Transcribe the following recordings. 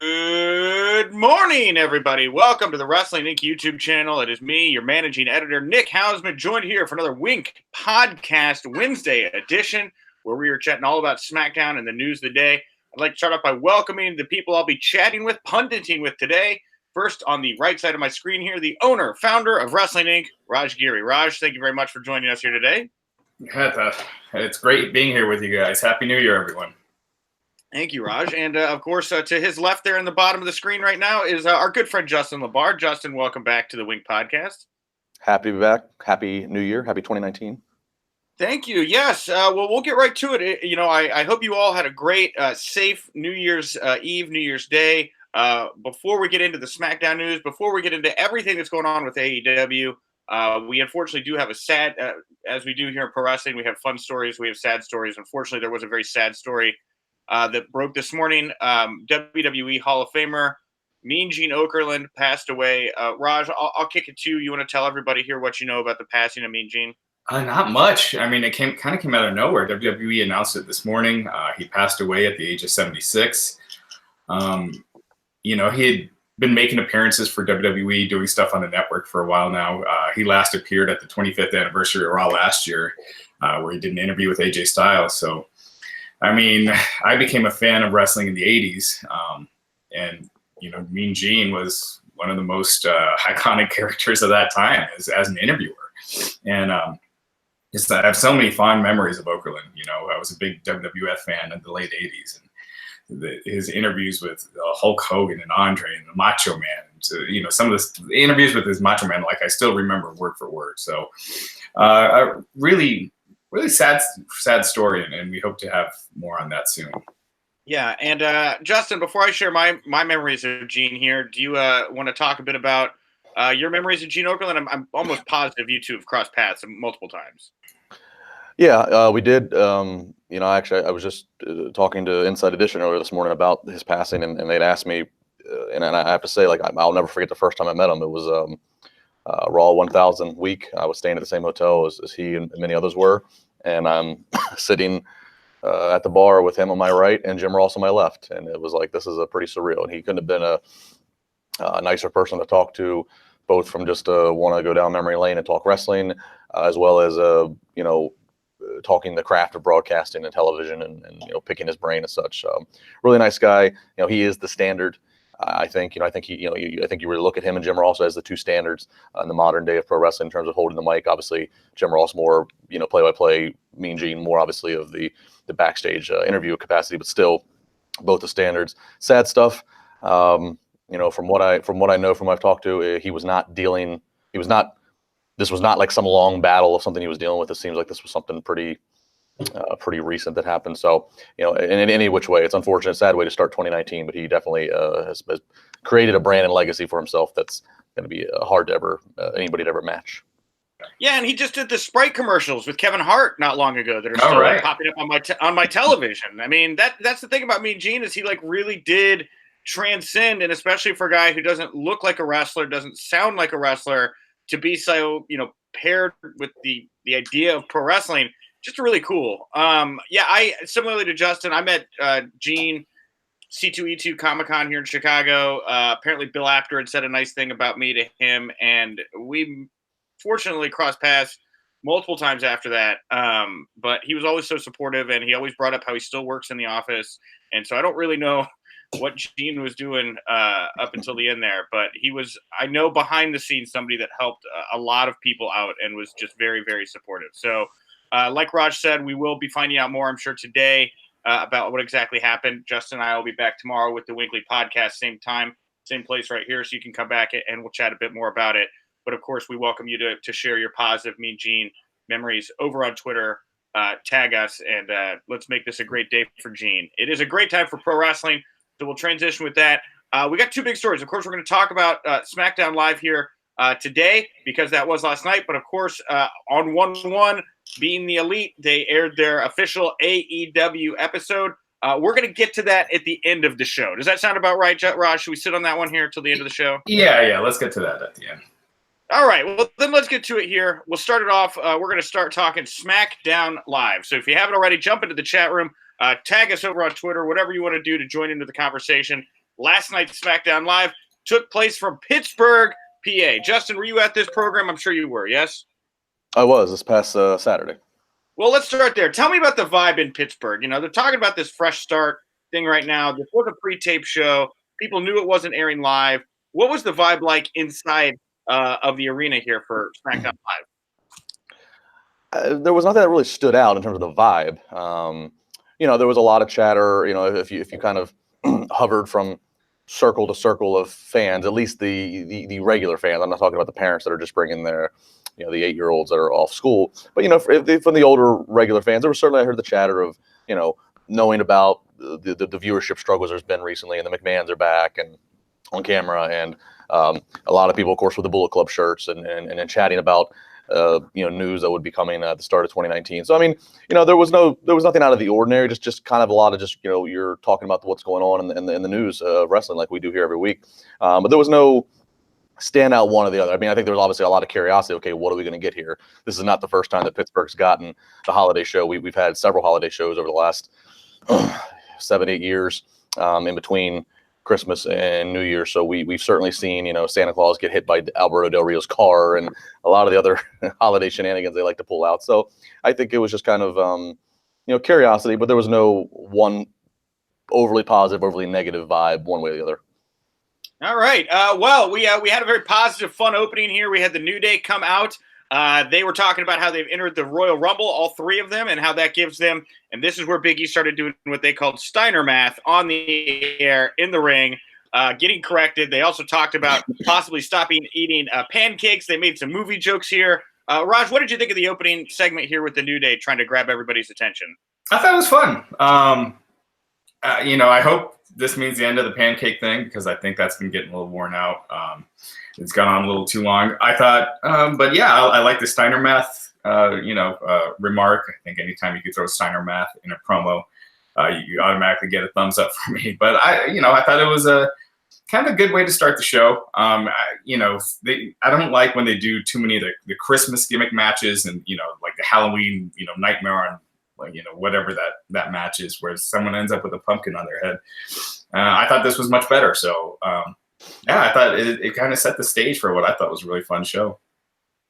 Good morning, everybody. Welcome to the Wrestling Inc. YouTube channel. It is me, your managing editor, Nick Hausman, joined here for another WINC podcast Wednesday edition, where we are chatting all about SmackDown and the news of the day. I'd like to start off by welcoming the people I'll be chatting with, punditing with today. First, on the right side of my screen here, the owner, founder of Wrestling Inc., Raj Giri. Raj, thank you very much for joining us here today. It's great being here with you guys. Happy New Year, everyone. Thank you, Raj. And, of course, to his left there in the bottom of the screen right now is our good friend Justin LaBar. Justin, welcome back to the WINC podcast. Happy to be back. Happy New Year. Happy 2019. Thank you. Yes. Well, we'll get right to it. I hope you all had a great, safe New Year's Eve, New Year's Day. Before we get into the SmackDown news, before we get into everything that's going on with AEW, we unfortunately do have a sad, as we do here in pro wrestling, we have fun stories, we have sad stories. Unfortunately, there was a very sad story that broke this morning. WWE Hall of Famer Mean Gene Okerlund passed away. Raj, I'll kick it to you. You want to tell everybody here what you know about the passing of Mean Gene? Not much. I mean, it came out of nowhere. WWE announced it this morning. He passed away at the age of 76. He had been making appearances for WWE, doing stuff on the network for a while now. He last appeared at the 25th anniversary of Raw last year, where he did an interview with AJ Styles. So, I mean, I became a fan of wrestling in the 80s. Mean Gene was one of the most iconic characters of that time as an interviewer. And I have so many fond memories of Okerlund. I was a big WWF fan in the late 80s. And his interviews with Hulk Hogan and Andrade and the Macho Man. So, some of the interviews with his Macho Man, I still remember word for word. So a really sad story, and we hope to have more on that soon. Yeah, and Justin, before I share my memories of Gene here, do you want to talk a bit about your memories of Gene Okerlund? I'm almost positive you two have crossed paths multiple times. Yeah, we did. Actually, I was just talking to Inside Edition earlier this morning about his passing, and they'd asked me, and I have to say, I'll never forget the first time I met him. It was Raw 1000 week. I was staying at the same hotel as he and many others were, and I'm sitting at the bar with him on my right and Jim Ross on my left, and it was like, this is a pretty surreal. And he couldn't have been a nicer person to talk to, both from just want to go down memory lane and talk wrestling, as well as talking the craft of broadcasting and television, and picking his brain and such. Really nice guy. He is the standard. I think you really look at him and Jim Ross as the two standards in the modern day of pro wrestling in terms of holding the mic. Obviously, Jim Ross more, play-by-play, Mean Gene more obviously of the backstage interview capacity, but still both the standards. Sad stuff. From what I know from what I've talked to, this was not like some long battle of something he was dealing with. It seems like this was something pretty recent that happened. So, in any which way, it's unfortunate, sad way to start 2019, but he definitely has created a brand and legacy for himself that's going to be hard to anybody to ever match. Yeah, and he just did the Sprite commercials with Kevin Hart not long ago that are still popping up on my television. I mean, that's the thing about Mean Gene, is he really did transcend, and especially for a guy who doesn't look like a wrestler, doesn't sound like a wrestler, to be so paired with the idea of pro wrestling. Just really cool. I similarly to Justin, I met Gene C2E2 Comic-Con here in Chicago. Apparently Bill Apter had said a nice thing about me to him, and we fortunately crossed paths multiple times after that. But he was always so supportive, and he always brought up how he still works in the office. And so I don't really know what Gene was doing up until the end there, but he was, I know, behind the scenes, somebody that helped a lot of people out and was just very, very supportive. So like Raj said, we will be finding out more, I'm sure, today about what exactly happened. Justin and I will be back tomorrow with the Weekly Podcast, same time, same place right here, so you can come back and we'll chat a bit more about it. But, of course, we welcome you to share your positive Mean Gene memories over on Twitter. Tag us, and let's make this a great day for Gene. It is a great time for pro wrestling, so we'll transition with that. We got two big stories. Of course, we're going to talk about SmackDown Live here today, because that was last night. But, of course, on 1-1, being the Elite, they aired their official AEW episode. We're going to get to that at the end of the show. Does that sound about right, Raj? Should we sit on that one here till the end of the show? Yeah, let's get to that at the end. All right, well, then let's get to it here. We'll start it off. We're going to start talking SmackDown Live. So if you haven't already, jump into the chat room, tag us over on Twitter, whatever you want to do to join into the conversation. last night's SmackDown Live took place from Pittsburgh, PA. Justin, were you at this program? I'm sure you were, yes? I was this past Saturday. Well, let's start there. Tell me about the vibe in Pittsburgh. You know, they're talking about this fresh start thing right now. This was a pre-tape show. People knew it wasn't airing live. What was the vibe like inside of the arena here for SmackDown Live? There was nothing that really stood out in terms of the vibe. You know, there was a lot of chatter. You know, if you kind of hovered from circle to circle of fans, at least the regular fans. I'm not talking about the parents that are just bringing their, you know, the 8-year-olds that are off school. But, you know, from the older regular fans, there was certainly, I heard the chatter of, you know, knowing about the viewership struggles there's been recently, and the McMahons are back and on camera, and a lot of people, of course, with the Bullet Club shirts and chatting about, you know, news that would be coming at the start of 2019. So, I mean, you know, there was nothing out of the ordinary, just kind of a lot of just, you know, you're talking about what's going on in the news, wrestling, like we do here every week. But there was no standout one or the other. I mean, I think there was obviously a lot of curiosity. Okay, what are we going to get here? This is not the first time that Pittsburgh's gotten the holiday show. We've had several holiday shows over the last 7-8 years in between Christmas and New Year. So we've certainly seen, you know, Santa Claus get hit by Alberto Del Rio's car and a lot of the other holiday shenanigans they like to pull out. So I think it was just kind of, you know, curiosity, but there was no one overly positive, overly negative vibe one way or the other. All right. Well, we had a very positive, fun opening here. We had the New Day come out. They were talking about how they've entered the Royal Rumble, all three of them, and how that gives them, and this is where Big E started doing what they called Steiner math on the air, in the ring, getting corrected. They also talked about possibly stopping eating pancakes. They made some movie jokes here. Raj, what did you think of the opening segment here with the New Day trying to grab everybody's attention? I thought it was fun. You know, I hope this means the end of the pancake thing, because I think that's been getting a little worn out. It's gone on a little too long, I thought. But yeah, I like the Steiner math, you know, remark. I think anytime you could throw Steiner math in a promo, you automatically get a thumbs up from me. But I thought it was a kind of a good way to start the show. You know, I don't like when they do too many of the Christmas gimmick matches, and, you know, like the Halloween, you know, Nightmare on, like, you know, whatever that match is, where someone ends up with a pumpkin on their head. I thought this was much better. So, yeah, I thought it kind of set the stage for what I thought was a really fun show.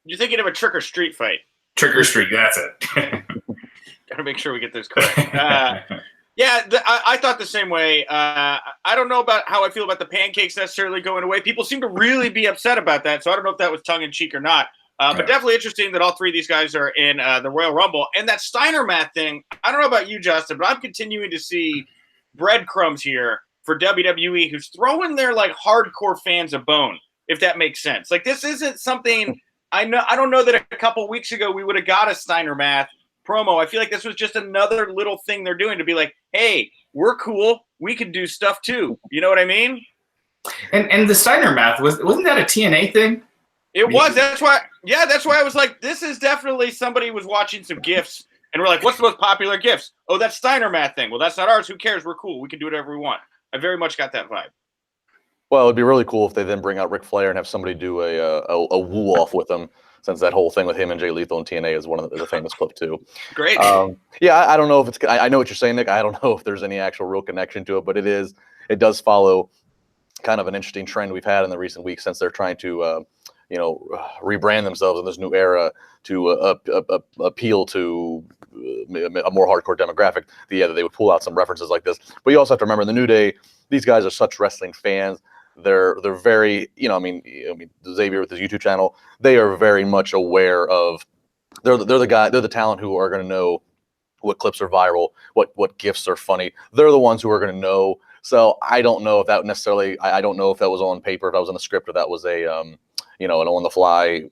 You're thinking of a trick or street fight. Trick or street, that's it. Gotta make sure we get this correct. Yeah, I thought the same way. I don't know about how I feel about the pancakes necessarily going away. People seem to really be upset about that, so I don't know if that was tongue-in-cheek or not. But definitely interesting that all three of these guys are in the Royal Rumble. And that Steiner math thing, I don't know about you, Justin, but I'm continuing to see breadcrumbs here for WWE, who's throwing their, like, hardcore fans a bone, if that makes sense. Like, this isn't something I don't know that a couple weeks ago we would have got a Steiner math promo. I feel like this was just another little thing they're doing to be like, hey, we're cool. We can do stuff too. You know what I mean? And the Steiner math, wasn't that a TNA thing? It was. That's why I was like, this is definitely somebody was watching some GIFs and we're like, what's the most popular GIFs? Oh, that's Steiner math thing. Well, that's not ours. Who cares? We're cool. We can do whatever we want. I very much got that vibe. Well, it'd be really cool if they then bring out Ric Flair and have somebody do a woo off with him, since that whole thing with him and Jay Lethal and TNA is is a famous clip too. Great. Yeah, I don't know if it's. I know what you're saying, Nick. I don't know if there's any actual real connection to it, but it does follow kind of an interesting trend we've had in the recent weeks, since they're trying to you know, rebrand themselves in this new era to appeal to a more hardcore demographic. They would pull out some references like this. But you also have to remember, in the New Day, these guys are such wrestling fans. They're very, you know, I mean Xavier with his YouTube channel, they are very much aware of. They're the talent who are going to know what clips are viral, what gifs are funny. They're the ones who are going to know. So I don't know if that necessarily. I don't know if that was on paper, if that was in the script, or that was a you know, an on-the-fly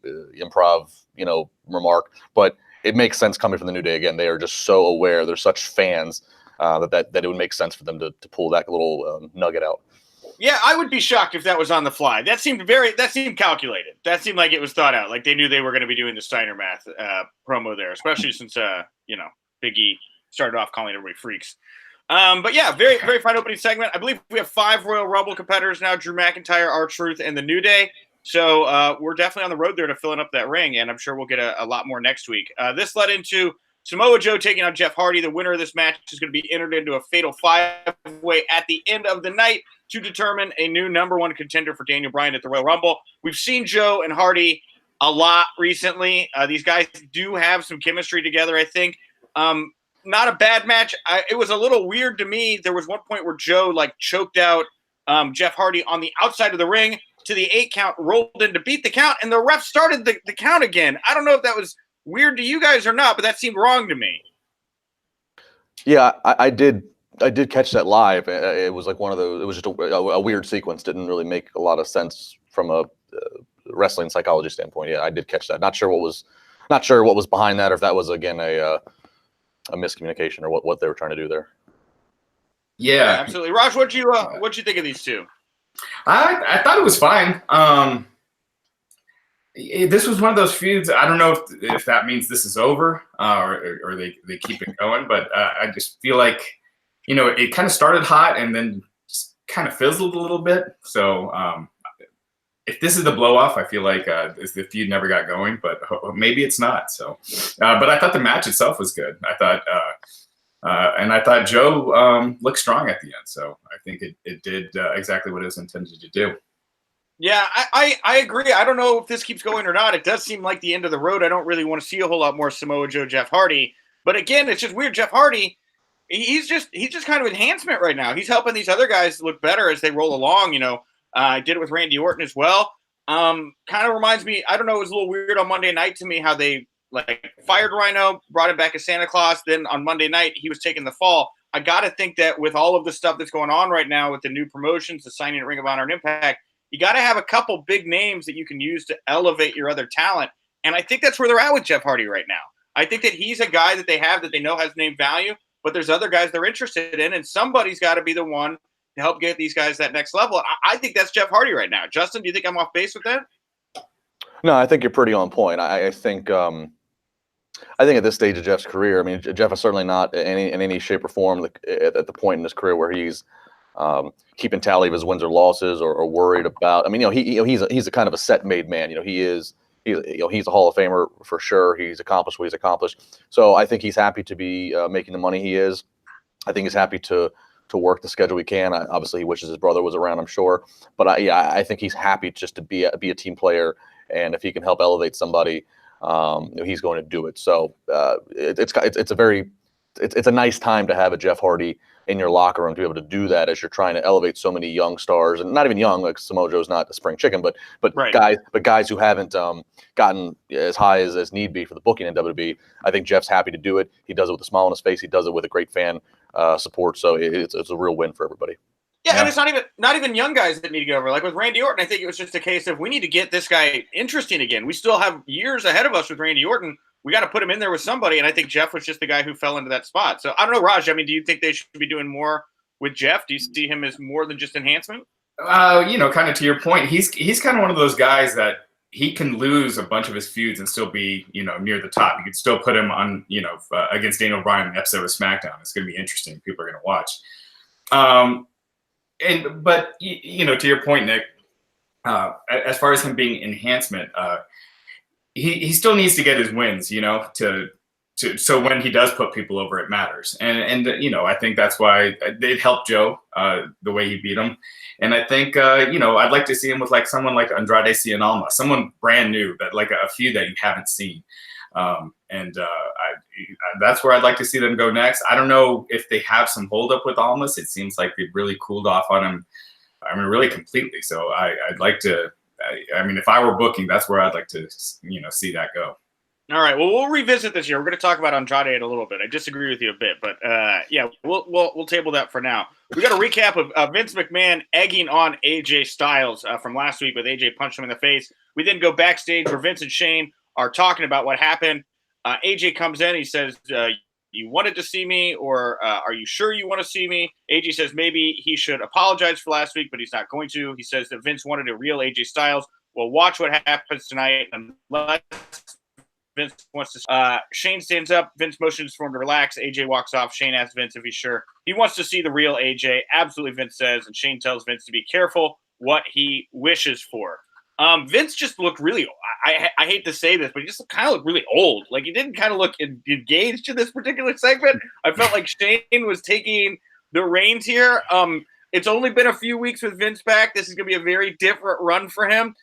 improv, you know, remark. But it makes sense coming from the New Day. Again, they are just so aware. They're such fans that it would make sense for them to pull that little nugget out. Yeah, I would be shocked if that was on the fly. That seemed calculated. That seemed like it was thought out. Like they knew they were going to be doing the Steiner math promo there, especially since you know, Big E started off calling everybody freaks. But yeah, very, very fine opening segment. I believe we have 5 Royal Rumble competitors now: Drew McIntyre, R-Truth, and the New Day. So we're definitely on the road there to filling up that ring, and I'm sure we'll get a lot more next week. This led into Samoa Joe taking on Jeff Hardy. The winner of this match is going to be entered into a fatal 5-way at the end of the night to determine a new #1 contender for Daniel Bryan at the Royal Rumble. We've seen Joe and Hardy a lot recently. These guys do have some chemistry together, I think. Not a bad match. It was a little weird to me. There was one point where Joe choked out Jeff Hardy on the outside of the ring to the 8 count, rolled in to beat the count, and the ref started the count again. I don't know if that was weird to you guys or not, but that seemed wrong to me. Yeah, I did catch that live. It was like one of those. It was just a weird sequence. Didn't really make a lot of sense from a wrestling psychology standpoint. Yeah, I did catch that. Not sure what was behind that, or if that was again a miscommunication or what they were trying to do there. Yeah, absolutely. Raj, what'd you think of these two? I thought it was fine. This was one of those feuds. I don't know if that means this is over or they keep it going, but I just feel like, it kind of started hot and then just kind of fizzled a little bit. So if this is the blow off, I feel like the feud never got going, but maybe it's not. So, but I thought the match itself was good. I thought Joe looked strong at the end. So I think it did exactly what it was intended to do. Yeah, I agree. I don't know if this keeps going or not. It does seem like the end of the road. I don't really want to see a whole lot more Samoa Joe, Jeff Hardy. But again, it's just weird. Jeff Hardy, he's just kind of enhancement right now. He's helping these other guys look better as they roll along. I did it with Randy Orton as well. Kind of reminds me, I don't know, it was a little weird on Monday night to me how they fired Rhino, brought him back as Santa Claus. Then on Monday night, he was taking the fall. I got to think that with all of the stuff that's going on right now with the new promotions, the signing at Ring of Honor and Impact, you got to have a couple big names that you can use to elevate your other talent. And I think that's where they're at with Jeff Hardy right now. I think that he's a guy that they have that they know has name value, but there's other guys they're interested in, and somebody's got to be the one to help get these guys that next level. I think that's Jeff Hardy right now. Justin, do you think I'm off base with that? No, I think you're pretty on point. I think at this stage of Jeff's career, I mean, Jeff is certainly not in any shape or form at the point in his career where he's keeping tally of his wins or losses or worried about. I mean, he's a kind of a set-made man. He's a Hall of Famer for sure. He's accomplished what he's accomplished. So I think he's happy to be making the money he is. I think he's happy to work the schedule he can. Obviously, he wishes his brother was around, I'm sure. But I think he's happy just to be a team player, and if he can help elevate somebody, he's going to do it. So it's a nice time to have a Jeff Hardy in your locker room to be able to do that as you're trying to elevate so many young stars, and not even young, like Samoa Joe's not a spring chicken, but right. guys who haven't gotten as high as need be for the booking in WWE. I think Jeff's happy to do it. He does it with a smile on his face. He does it with a great fan support. So it's a real win for everybody. Yeah, and it's not even young guys that need to go over. Like with Randy Orton, I think it was just a case of we need to get this guy interesting again. We still have years ahead of us with Randy Orton. We got to put him in there with somebody, and I think Jeff was just the guy who fell into that spot. So I don't know, Raj. I mean, do you think they should be doing more with Jeff? Do you see him as more than just enhancement? Kind of to your point, he's kind of one of those guys that he can lose a bunch of his feuds and still be near the top. You could still put him on against Daniel Bryan in an episode of SmackDown. It's going to be interesting. People are going to watch. But to your point, Nick, as far as him being enhancement. He still needs to get his wins, so when he does put people over, it matters. And I think that's why it helped Joe the way he beat him. And I think, I'd like to see him with someone like Andrade Cien Almas, someone brand new, that a few that you haven't seen. That's where I'd like to see them go next. I don't know if they have some holdup with Almas. It seems like they've really cooled off on him. I mean, really completely. So I'd like to. I mean, if I were booking, that's where I'd like to, see that go. All right. Well, we'll revisit this year. We're going to talk about Andrade in a little bit. I disagree with you a bit, but we'll table that for now. We got a recap of Vince McMahon egging on AJ Styles from last week with AJ punched him in the face. We then go backstage where Vince and Shane are talking about what happened. AJ comes in. He says, you wanted to see me, or are you sure you want to see me? AJ says maybe he should apologize for last week, but he's not going to. He says that Vince wanted a real AJ Styles. Well, watch what happens tonight unless Vince wants to. Shane stands up. Vince motions for him to relax. AJ walks off. Shane asks Vince if he's sure. He wants to see the real AJ. Absolutely, Vince says, and Shane tells Vince to be careful what he wishes for. Vince just looked really. I hate to say this, but he just kind of looked really old. Like he didn't kind of look engaged in this particular segment. I felt like Shane was taking the reins here. It's only been a few weeks with Vince back. This is going to be a very different run for him.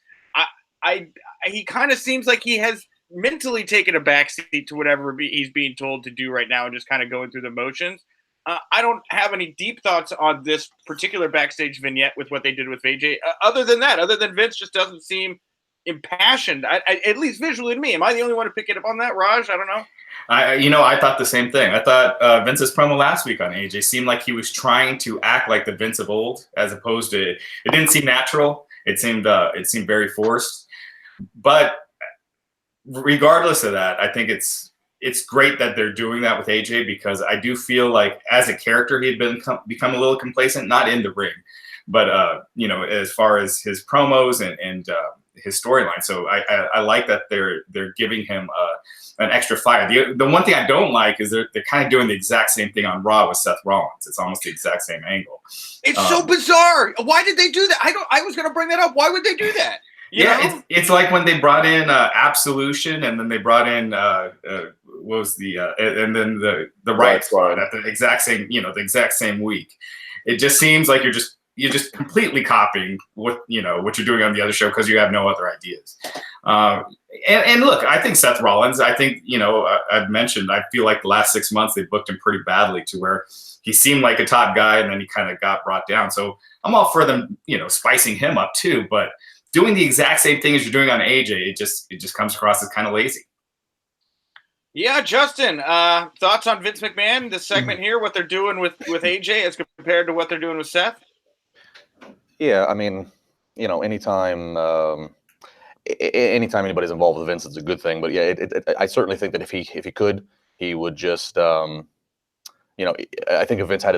He kind of seems like he has mentally taken a backseat to whatever he's being told to do right now and just kind of going through the motions. I don't have any deep thoughts on this particular backstage vignette with what they did with AJ. Other than Vince just doesn't seem impassioned, at least visually to me. Am I the only one to pick it up on that, Raj? I don't know. I thought the same thing. I thought Vince's promo last week on AJ seemed like he was trying to act like the Vince of old, as opposed to it didn't seem natural. It seemed very forced. But regardless of that, I think it's great that they're doing that with AJ, because I do feel like as a character he had become a little complacent, not in the ring, but as far as his promos and his storyline. So I like that they're giving him an extra fire. The one thing I don't like is they're kind of doing the exact same thing on Raw with Seth Rollins. It's almost the exact same angle. It's so bizarre. Why did they do that? I was going to bring that up. Why would they do that? It's like when they brought in Absolution, and then they brought in what was and then the Riot Squad at the exact same week. It just seems like you're just completely copying what you're doing on the other show because you have no other ideas. And look, I think Seth Rollins, I've mentioned, I feel like the last 6 months they booked him pretty badly to where he seemed like a top guy and then he kind of got brought down. So I'm all for them, spicing him up too, but doing the exact same thing as you're doing on AJ, it just comes across as kind of lazy. Yeah, Justin, thoughts on Vince McMahon, this segment here, what they're doing with AJ as compared to what they're doing with Seth? Yeah, I mean, anytime anybody's involved with Vince, it's a good thing. But yeah, I certainly think that if he could, he would just, I think if Vince had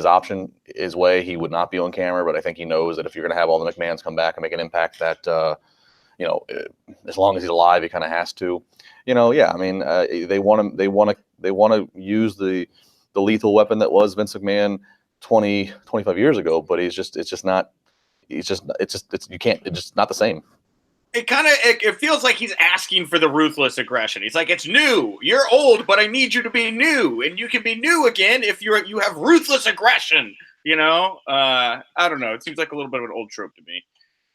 his way, he would not be on camera. But I think he knows that if you're going to have all the McMahons come back and make an impact, that as long as he's alive, he kind of has to. Yeah, I mean, they want to use the lethal weapon that was Vince McMahon 25 years ago. But it's just not the same. It feels like he's asking for the ruthless aggression. He's like, it's new. You're old, but I need you to be new, and you can be new again if you have ruthless aggression. I don't know. It seems like a little bit of an old trope to me.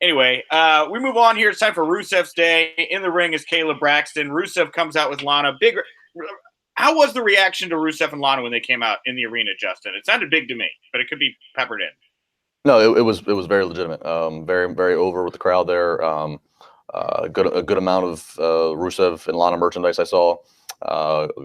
Anyway, we move on here. It's time for Rusev's Day. In the ring is Kayla Braxton. Rusev comes out with Lana. How was the reaction to Rusev and Lana when they came out in the arena, Justin? It sounded big to me, but it could be peppered in. No, it was very legitimate. Very, very over with the crowd there. A good amount of Rusev and Lana merchandise I saw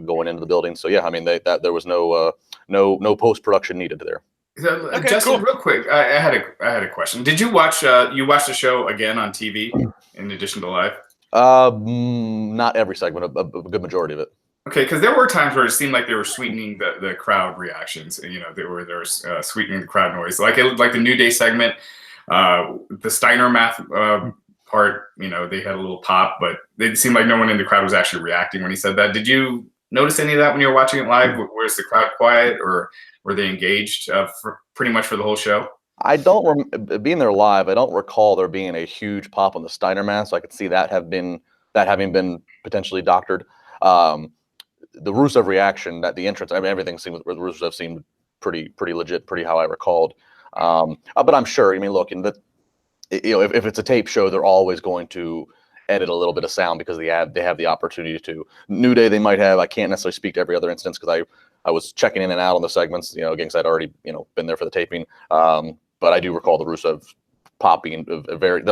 going into the building. So yeah, I mean there was no post production needed there. Okay, Justin, cool. Real quick, I had a question. Did you watch the show again on TV in addition to live? Not every segment, a good majority of it. Okay, because there were times where it seemed like they were sweetening the crowd reactions. They were sweetening the crowd noise. Like the New Day segment, the Steiner math part. They had a little pop, but it seemed like no one in the crowd was actually reacting when he said that. Did you notice any of that when you were watching it live? Was the crowd quiet, or were they engaged for pretty much for the whole show? I don't being there live. I don't recall there being a huge pop on the Steiner math, so I could see that having been potentially doctored. The Rusev reaction at the entrance, I mean, everything seemed with Rusev seemed pretty legit, pretty how I recalled. But I'm sure. I mean, look, if it's a tape show, they're always going to edit a little bit of sound because they have the opportunity to. New Day, they might have. I can't necessarily speak to every other instance because I was checking in and out on the segments, again, because I'd already been there for the taping. But I do recall the Rusev pop being very.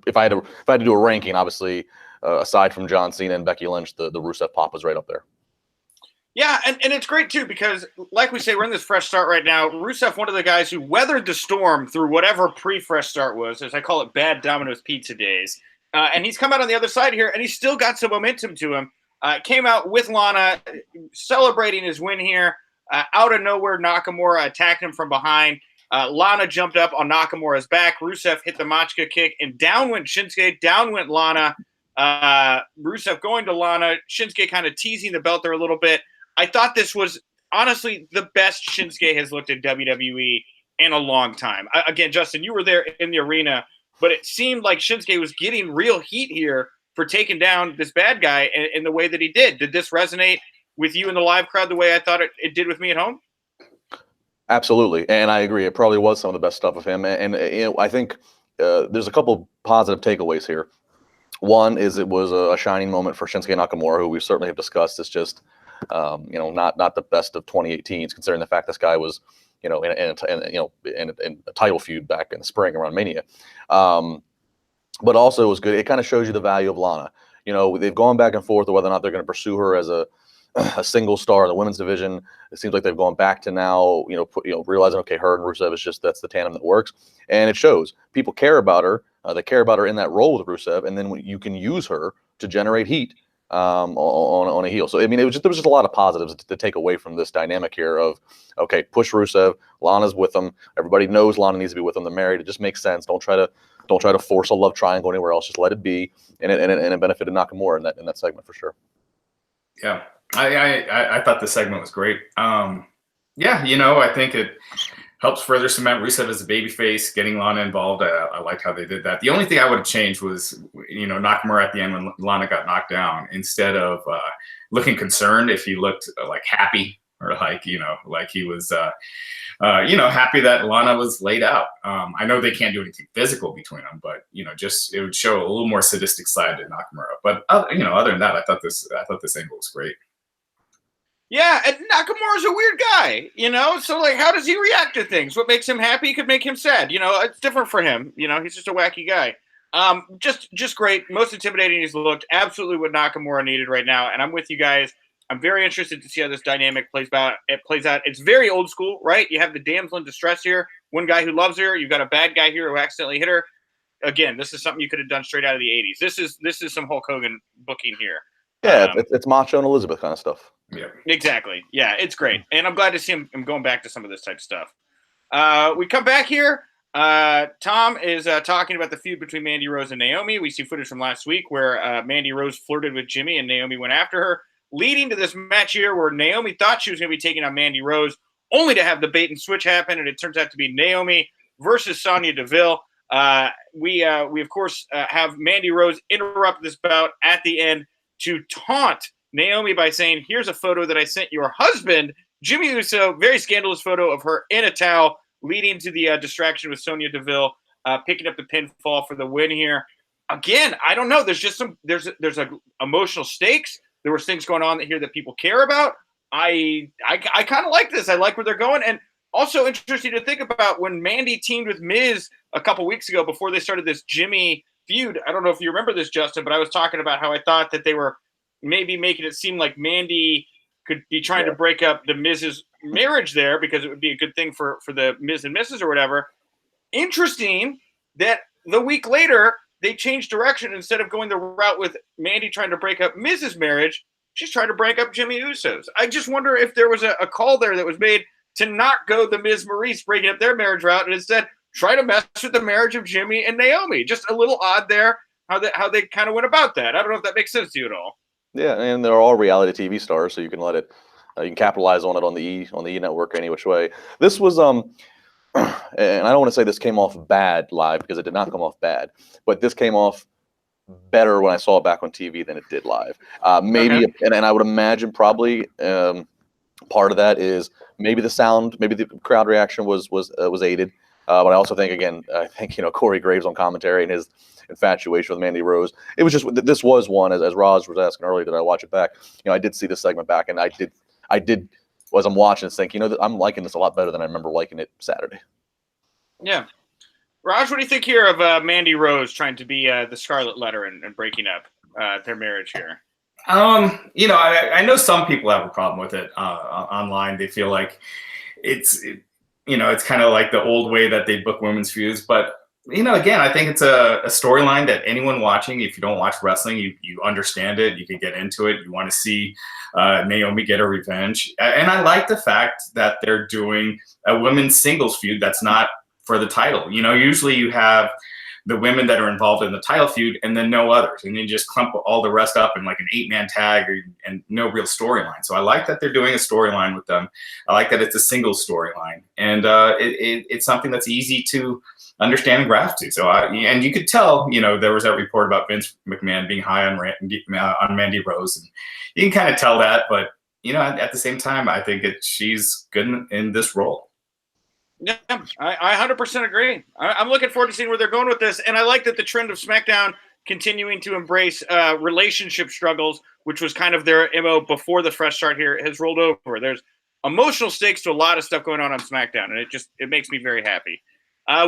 If I had to do a ranking, obviously, aside from John Cena and Becky Lynch, the Rusev pop was right up there. Yeah, and it's great, too, because like we say, we're in this fresh start right now. Rusev, one of the guys who weathered the storm through whatever pre-fresh start was, as I call it, bad Domino's Pizza days. And he's come out on the other side here, and he's still got some momentum to him. Came out with Lana, celebrating his win here. Out of nowhere, Nakamura attacked him from behind. Lana jumped up on Nakamura's back. Rusev hit the Machka kick, and down went Shinsuke, down went Lana. Rusev going to Lana, Shinsuke kind of teasing the belt there a little bit. I thought this was honestly the best Shinsuke has looked at WWE in a long time. Again, Justin, you were there in the arena but it seemed like Shinsuke was getting real heat here for taking down this bad guy in the way that he did. Did this resonate with you in the live crowd the way I thought it did with me at home? Absolutely, and I agree. It probably was some of the best stuff of him, and I think there's a couple positive takeaways here. One is it was a shining moment for Shinsuke Nakamura, who we certainly have discussed. It's just not the best of 2018s, considering the fact this guy was in a title feud back in the spring around Mania. But also it was good. It kind of shows you the value of Lana. They've gone back and forth of whether or not they're going to pursue her as a single star in the women's division. It seems like they've gone back to now, realizing, okay, her and Rusev that's the tandem that works. And it shows. People care about her. They care about her in that role with Rusev, and then you can use her to generate heat on a heel. So, I mean, there was just a lot of positives to take away from this dynamic here of, okay, push Rusev, Lana's with them. Everybody knows Lana needs to be with them. They're married. It just makes sense. Don't try to force a love triangle anywhere else. Just let it be. And it benefited Nakamura in that segment for sure. Yeah. I thought the segment was great. I think it helps further cement Rusev as a babyface, getting Lana involved. I liked how they did that. The only thing I would have changed was, Nakamura at the end when Lana got knocked down, instead of looking concerned, if he looked like happy or like he was, happy that Lana was laid out. I know they can't do anything physical between them, but it would show a little more sadistic side to Nakamura. But other than that, I thought this angle was great. Yeah, and Nakamura's a weird guy, so like, how does he react to things? What makes him happy could make him sad. It's different for him. He's just a wacky guy. Just great. Most intimidating he's looked. Absolutely what Nakamura needed right now. And I'm with you guys. I'm very interested to see how this dynamic plays out. It's very old school, right? You have the damsel in distress here. One guy who loves her. You've got a bad guy here who accidentally hit her. Again, this is something you could have done straight out of the 80s. This is some Hulk Hogan booking here. Yeah, it's Macho and Elizabeth kind of stuff. Yeah, exactly. Yeah, it's great, and I'm glad to see him going back to some of this type of stuff. We come back here. Tom is talking about the feud between Mandy Rose and Naomi. We see footage from last week where Mandy Rose flirted with Jimmy and Naomi went after her, leading to this match here where Naomi thought she was going to be taking on Mandy Rose, only to have the bait and switch happen, and it turns out to be Naomi versus Sonya Deville. We of course have Mandy Rose interrupt this bout at the end to taunt Naomi by saying, "Here's a photo that I sent your husband, Jimmy Uso." Very scandalous photo of her in a towel, leading to the distraction with Sonya Deville picking up the pinfall for the win here. Again, I don't know. There's just there's emotional stakes. There was things going on here that people care about. I kind of like this. I like where they're going, and also interesting to think about when Mandy teamed with Miz a couple weeks ago before they started this Jimmy feud. I don't know if you remember this, Justin, but I was talking about how I thought that they were maybe making it seem like Mandy could be trying to break up the Miz's marriage there because it would be a good thing for the Miz and Mrs. or whatever. Interesting that the week later they changed direction. Instead of going the route with Mandy trying to break up Mrs. marriage, she's trying to break up Jimmy Uso's. I just wonder if there was a call there that was made to not go the Miz Maurice breaking up their marriage route and instead try to mess with the marriage of Jimmy and Naomi. Just a little odd there how they kind of went about that. I don't know if that makes sense to you at all. Yeah, and they're all reality TV stars, so you can let it, you can capitalize on it on the E network any which way. This was and I don't want to say this came off bad live because it did not come off bad, but this came off better when I saw it back on TV than it did live. Maybe, okay. and I would imagine probably part of that is maybe the sound, maybe the crowd reaction was aided. But I also think, again, Corey Graves on commentary and his infatuation with Mandy Rose. It was just, this was one, as Raj was asking earlier, did I watch it back? I did see this segment back, and I did, as I'm watching, think, I'm liking this a lot better than I remember liking it Saturday. Yeah. Raj, what do you think here of Mandy Rose trying to be the Scarlet Letter and breaking up their marriage here? I know some people have a problem with it online. They feel like it's kind of like the old way that they book women's feuds. But, again, I think it's a storyline that anyone watching, if you don't watch wrestling, you understand it. You can get into it. You want to see Naomi get her revenge. And I like the fact that they're doing a women's singles feud that's not for the title. Usually you have the women that are involved in the title feud and then no others. And then just clump all the rest up in like an 8-man tag and no real storyline. So I like that they're doing a storyline with them. I like that it's a single storyline. And it's something that's easy to understand and grasp to. So and you could tell, you know, there was that report about Vince McMahon being high on Mandy Rose. And you can kind of tell that, but you know, at the same time, I think she's good in this role. Yeah, I 100% agree. I'm looking forward to seeing where they're going with this. And I like that the trend of SmackDown continuing to embrace relationship struggles, which was kind of their MO before the fresh start here, has rolled over. There's emotional stakes to a lot of stuff going on SmackDown, and it makes me very happy.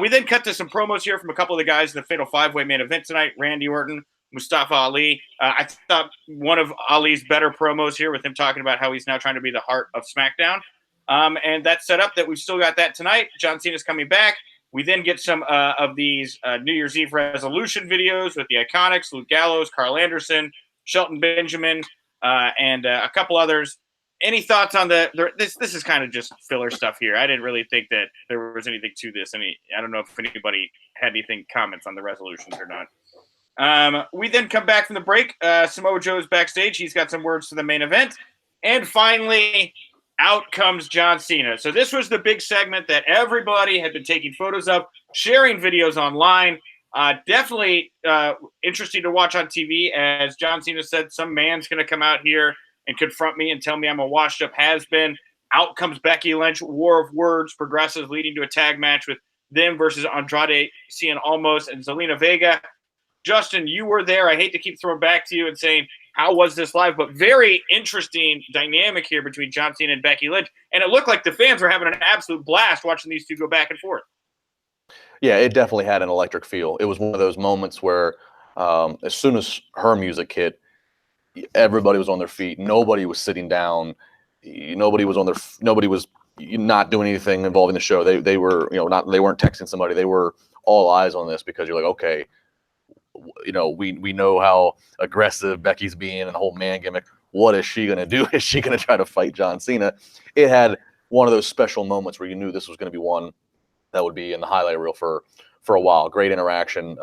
We then cut to some promos here from a couple of the guys in the Fatal 5-Way main event tonight, Randy Orton, Mustafa Ali. I thought one of Ali's better promos here with him talking about how he's now trying to be the heart of SmackDown. And that's set up that we've still got that tonight. John Cena's coming back. We then get some of these New Year's Eve resolution videos with the Iconics, Luke Gallows, Carl Anderson, Shelton Benjamin, and a couple others. Any thoughts on this is kind of just filler stuff here. I didn't really think that there was anything to this. I don't know if anybody had anything comments on the resolutions or not. We then come back from the break. Samoa Joe's backstage. He's got some words to the main event. And finally, out comes John Cena. So this was the big segment that everybody had been taking photos of, sharing videos online. Definitely interesting to watch on TV. As John Cena said, some man's going to come out here and confront me and tell me I'm a washed-up has-been. Out comes Becky Lynch, war of words progresses, leading to a tag match with them versus Andrade, Cien Almost, and Selena Vega. Justin, you were there. I hate to keep throwing back to you and saying, how was this live? But very interesting dynamic here between John Cena and Becky Lynch. And it looked like the fans were having an absolute blast watching these two go back and forth. Yeah, it definitely had an electric feel. It was one of those moments where as soon as her music hit, everybody was on their feet. Nobody was sitting down. Nobody was not doing anything involving the show. They were, they weren't texting somebody. They were all eyes on this because you're like, okay, we know how aggressive Becky's being and the whole man gimmick. What is she going to do? Is she going to try to fight John Cena? It had one of those special moments where you knew this was going to be one that would be in the highlight reel for a while. Great interaction.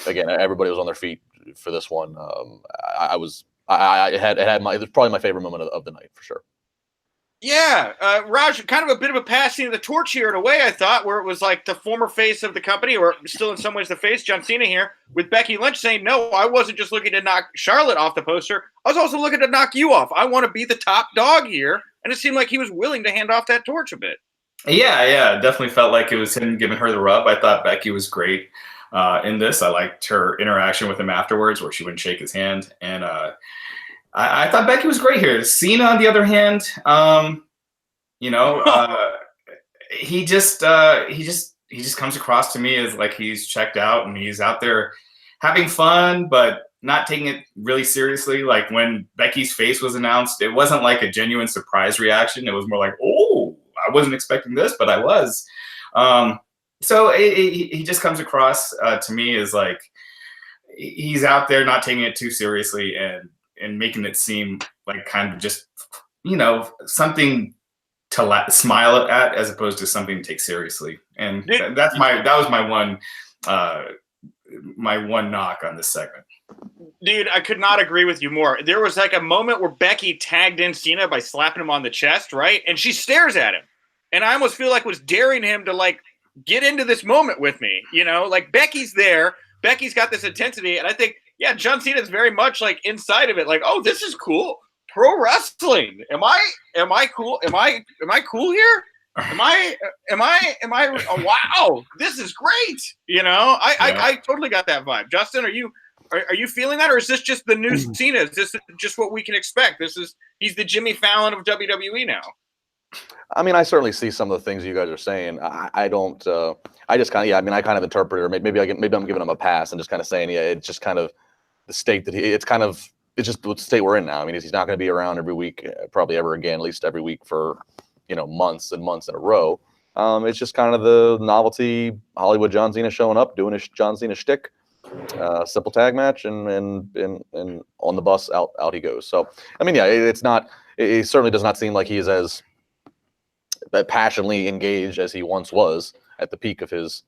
Again, everybody was on their feet for this one. It was probably my favorite moment of the night for sure. Yeah, Raj, kind of a bit of a passing of the torch here in a way, I thought, where it was like the former face of the company, or still in some ways the face, John Cena here, with Becky Lynch saying, no, I wasn't just looking to knock Charlotte off the poster. I was also looking to knock you off. I want to be the top dog here. And it seemed like he was willing to hand off that torch a bit. Yeah, it definitely felt like it was him giving her the rub. I thought Becky was great in this. I liked her interaction with him afterwards where she wouldn't shake his hand. And I thought Becky was great here. Cena, on the other hand, he just comes across to me as like he's checked out and he's out there having fun, but not taking it really seriously. Like when Becky's face was announced, it wasn't like a genuine surprise reaction. It was more like, oh, I wasn't expecting this, but I was. So he just comes across to me as like he's out there not taking it too seriously and making it seem like kind of just, something to smile at as opposed to something to take seriously. And that was my one knock on this segment. Dude, I could not agree with you more. There was like a moment where Becky tagged in Cena by slapping him on the chest, right? And she stares at him. And I almost feel like was daring him to like get into this moment with me. Like Becky's there. Becky's got this intensity. And I think, yeah, John Cena's very much like inside of it. Like, oh, this is cool. Pro wrestling. Am I cool? Am I cool here? Am I? Oh, wow, this is great. I totally got that vibe. Justin, are you feeling that, or is this just the new Cena? Is this just what we can expect? He's the Jimmy Fallon of WWE now. I mean, I certainly see some of the things you guys are saying. I don't. I just kind of, I kind of interpret it, or maybe I'm giving him a pass and just kind of saying, yeah, it's just kind of the state that it's just the state we're in now. I mean, he's not going to be around every week, probably ever again, at least every week for months and months in a row. It's just kind of the novelty Hollywood John Cena showing up, doing his John Cena shtick, simple tag match, and on the bus out he goes. So I mean, yeah, it's not. It certainly does not seem like he is as passionately engaged as he once was at the peak of his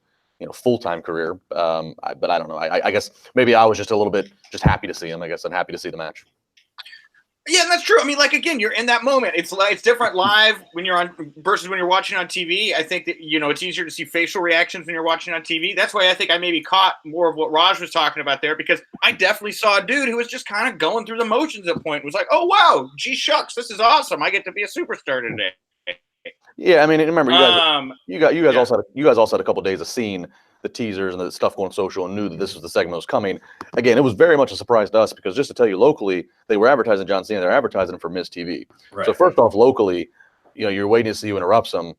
full-time career. But I don't know. I guess maybe I was just a little bit just happy to see him. I guess I'm happy to see the match. Yeah, that's true. I mean, like, again, you're in that moment. It's different live when you're on versus when you're watching on TV. I think that, it's easier to see facial reactions when you're watching on TV. That's why I think I maybe caught more of what Raj was talking about there, because I definitely saw a dude who was just kind of going through the motions at a point. It was like, oh, wow, gee shucks, this is awesome. I get to be a superstar today. Yeah, I mean, remember, you guys also had a couple of days of seeing the teasers and the stuff going social and knew that this was the segment that was coming. Again, it was very much a surprise to us because, just to tell you, locally, they were advertising John Cena. They're advertising him for Miz TV. Right. So first off, locally, you're waiting to see who interrupts him.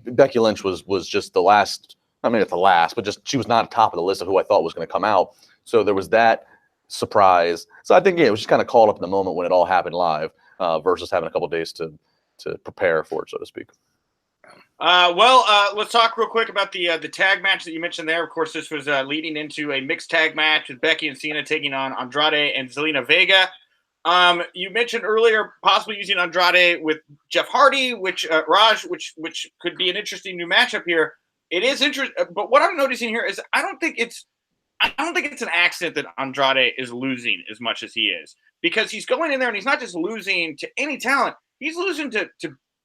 Becky Lynch was just the last. I mean, it's the last, but just she was not top of the list of who I thought was going to come out. So there was that surprise. So I think it was just kind of called up in the moment when it all happened live, versus having a couple of days to prepare for it, so to speak. Let's talk real quick about the tag match that you mentioned there. Of course, this was leading into a mixed tag match with Becky and Cena taking on Andrade and Selena Vega. You mentioned earlier possibly using Andrade with Jeff Hardy, which could be an interesting new matchup here. It is interesting, but what I'm noticing here is I don't think it's an accident that Andrade is losing as much as he is, because he's going in there and he's not just losing to any talent. He's losing to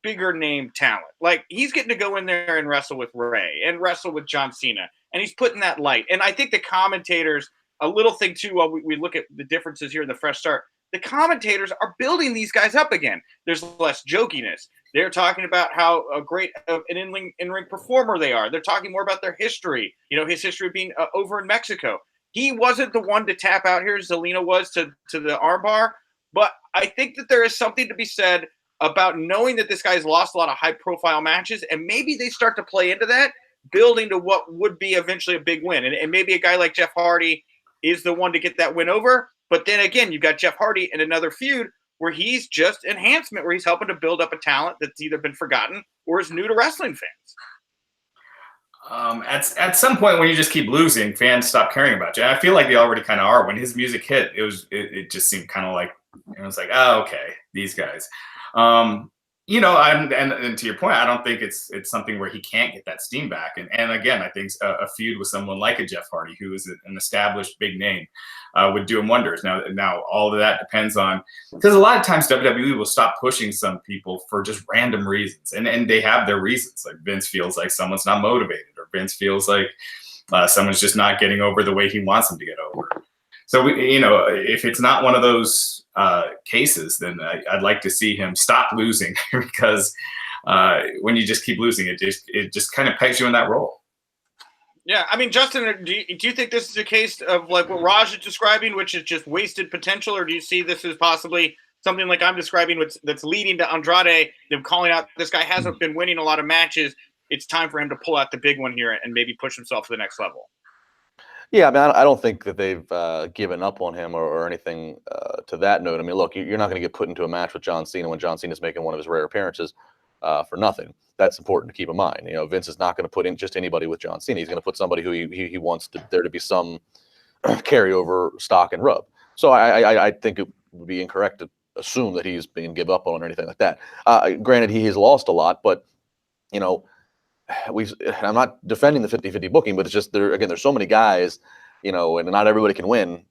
bigger name talent. Like, he's getting to go in there and wrestle with Ray and wrestle with John Cena, and he's putting that light. And I think the commentators, a little thing too, while we look at the differences here in the fresh start, the commentators are building these guys up again. There's less jokiness. They're talking about how great an in-ring performer they are. They're talking more about their history. His history being over in Mexico. He wasn't the one to tap out here. Selena was to the armbar. But I think that there is something to be said about knowing that this guy's lost a lot of high-profile matches, and maybe they start to play into that, building to what would be eventually a big win. And maybe a guy like Jeff Hardy is the one to get that win over. But then again, you've got Jeff Hardy in another feud where he's just enhancement, where he's helping to build up a talent that's either been forgotten or is new to wrestling fans. At some point when you just keep losing, fans stop caring about you. I feel like they already kind of are. When his music hit, it just seemed kind of like, it was like, oh, okay, these guys. And to your point, I don't think it's something where he can't get that steam back. And again, I think a feud with someone like a Jeff Hardy, who is an established big name, would do him wonders. Now all of that depends on, because a lot of times WWE will stop pushing some people for just random reasons, and they have their reasons. Like, Vince feels like someone's not motivated, or Vince feels like someone's just not getting over the way he wants them to get over. So if it's not one of those cases, then I'd like to see him stop losing, because when you just keep losing, it just kind of pegs you in that role. Yeah, I mean, Justin, do you think this is a case of like what Raj is describing, which is just wasted potential, or do you see this as possibly something like I'm describing, that's leading to Andrade, them calling out this guy hasn't been winning a lot of matches, it's time for him to pull out the big one here and maybe push himself to the next level? Yeah, I mean, I don't think that they've given up on him or anything to that note. I mean, look, you're not going to get put into a match with John Cena when John Cena's making one of his rare appearances for nothing. That's important to keep in mind. Vince is not going to put in just anybody with John Cena. He's going to put somebody who he wants there to be some carryover stock and rub. So I think it would be incorrect to assume that he's being given up on or anything like that. Granted, he has lost a lot, but I'm not defending the 50-50 booking, but it's just there's so many guys, and not everybody can win.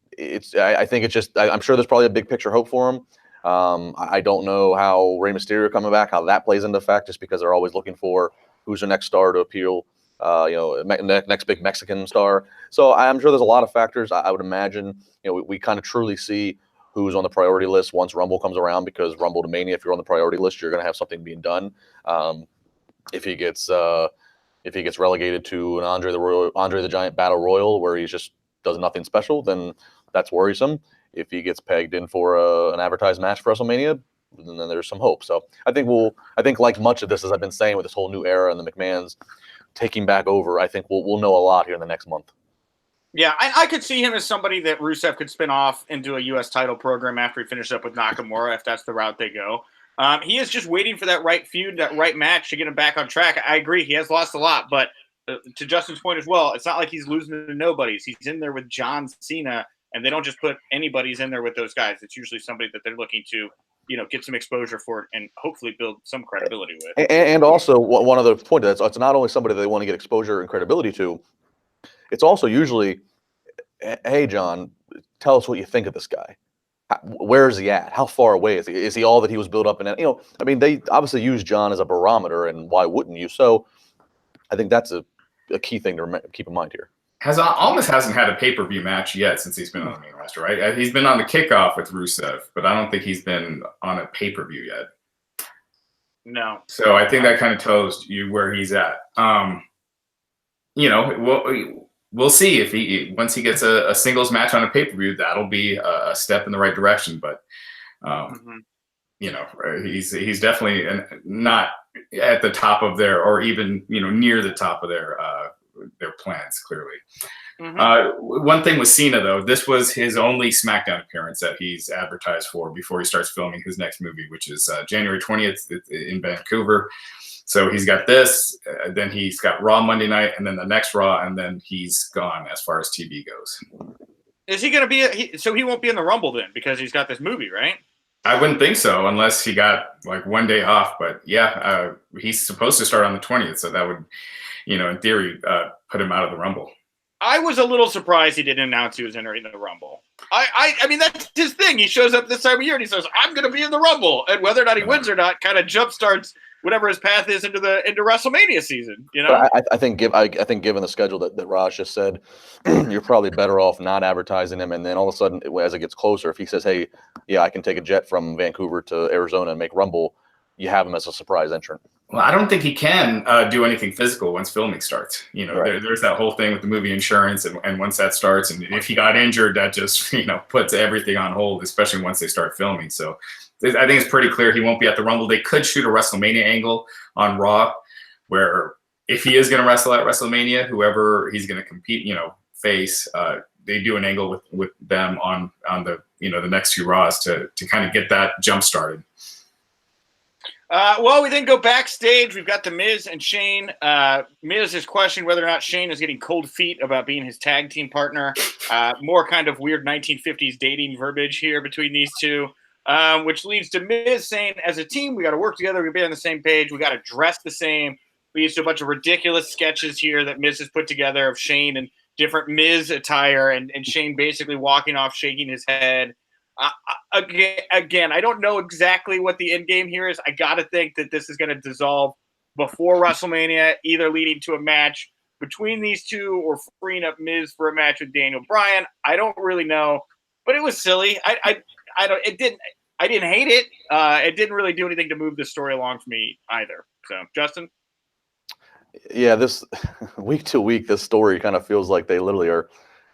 I think it's just, I'm sure there's probably a big picture hope for him. I don't know how Rey Mysterio coming back, how that plays into effect, just because they're always looking for who's the next star to appeal, next big Mexican star. So I'm sure there's a lot of factors. I would imagine, we kind of truly see who's on the priority list once Rumble comes around, because Rumble to Mania, if you're on the priority list, you're going to have something being done. If he gets relegated to an Andre the Giant Battle Royal where he just does nothing special, then that's worrisome. If he gets pegged in for an advertised match for WrestleMania, then there's some hope. So I think like much of this, as I've been saying, with this whole new era and the McMahons taking back over, I think we'll know a lot here in the next month. Yeah, I could see him as somebody that Rusev could spin off into a U.S. title program after he finishes up with Nakamura, if that's the route they go. He is just waiting for that right feud, that right match to get him back on track. I agree. He has lost a lot, but to Justin's point as well, it's not like he's losing to nobodies. He's in there with John Cena, and they don't just put anybody's in there with those guys. It's usually somebody that they're looking to, get some exposure for and hopefully build some credibility with. And also, one other point, it's not only somebody that they want to get exposure and credibility to, It's also usually, hey, John, tell us what you think of this guy. Where is he at? How far away is he? Is he all that he was built up in? You know, I mean, they obviously use John as a barometer, and why wouldn't you? So I think that's a key thing to keep in mind here. Almost hasn't had a pay-per-view match yet since he's been on the main roster, right? He's been on the kickoff with Rusev, but I don't think he's been on a pay-per-view yet. No. So I think that kind of tells you where he's at. You know, we'll see if once he gets a singles match on a pay-per-view, that'll be a step in the right direction. But you know, he's definitely not at the top of their, or even near the top of their plans. Clearly, one thing with Cena though, this was his only SmackDown appearance that he's advertised for before he starts filming his next movie, which is January 20th in Vancouver. So he's got this, then he's got Raw Monday night, and then the next Raw, and then he's gone as far as TV goes. Is he going to be? So he won't be in the Rumble then because he's got this movie, right? I wouldn't think so unless he got like one day off. But yeah, he's supposed to start on the 20th, so that would, in theory, put him out of the Rumble. I was a little surprised he didn't announce he was entering the Rumble. I mean, that's his thing. He shows up this time of year and he says, "I'm going to be in the Rumble," and whether or not he wins or not, kind of jumpstarts whatever his path is into WrestleMania season, But I think given the schedule that Raj just said, you're probably better off not advertising him, and then all of a sudden, as it gets closer, if he says, "Hey, yeah, I can take a jet from Vancouver to Arizona and make Rumble," you have him as a surprise entrant. Well, I don't think he can do anything physical once filming starts. Right. There's that whole thing with the movie insurance, and once that starts, and if he got injured, that just puts everything on hold, especially once they start filming. So I think it's pretty clear he won't be at the Rumble. They could shoot a WrestleMania angle on Raw, where if he is going to wrestle at WrestleMania, whoever he's going to compete, face, they do an angle with them on the the next two Raws to kind of get that jump started. Well, we then go backstage. We've got The Miz and Shane. Miz is questioning whether or not Shane is getting cold feet about being his tag team partner. More kind of weird 1950s dating verbiage here between these two, which leads to Miz saying, as a team, we got to work together. We got to be on the same page. We got to dress the same. Leads to a bunch of ridiculous sketches here that Miz has put together of Shane and different Miz attire and Shane basically walking off, shaking his head. Again, I don't know exactly what the end game here is. I got to think that this is going to dissolve before WrestleMania, either leading to a match between these two or freeing up Miz for a match with Daniel Bryan. I don't really know, but it was silly. I didn't hate it. It didn't really do anything to move the story along for me either. So, Justin? Yeah, this week to week, this story kind of feels like they literally are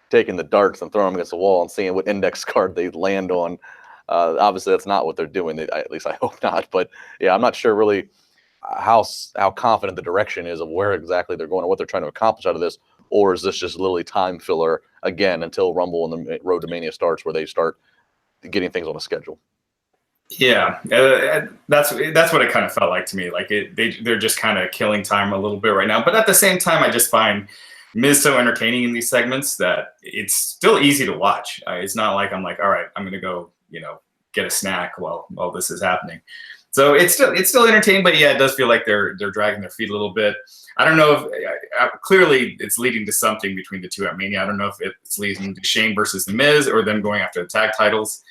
taking the darts and throwing them against the wall and seeing what index card they land on. Obviously, that's not what they're doing. At least I hope not. But yeah, I'm not sure really how confident the direction is of where exactly they're going or what they're trying to accomplish out of this. Or is this just literally time filler again until Rumble and the Road to Mania starts, where they start getting things on a schedule? Yeah, that's what it kind of felt like to me. Like they're just kind of killing time a little bit right now. But at the same time, I just find Miz so entertaining in these segments that it's still easy to watch. It's not like I'm like, all right, I'm going to go, get a snack while this is happening. So it's still entertaining, but yeah, it does feel like they're dragging their feet a little bit. I don't know if clearly it's leading to something between the two at Mania. I don't know if it's leading to Shane versus The Miz or them going after the tag titles.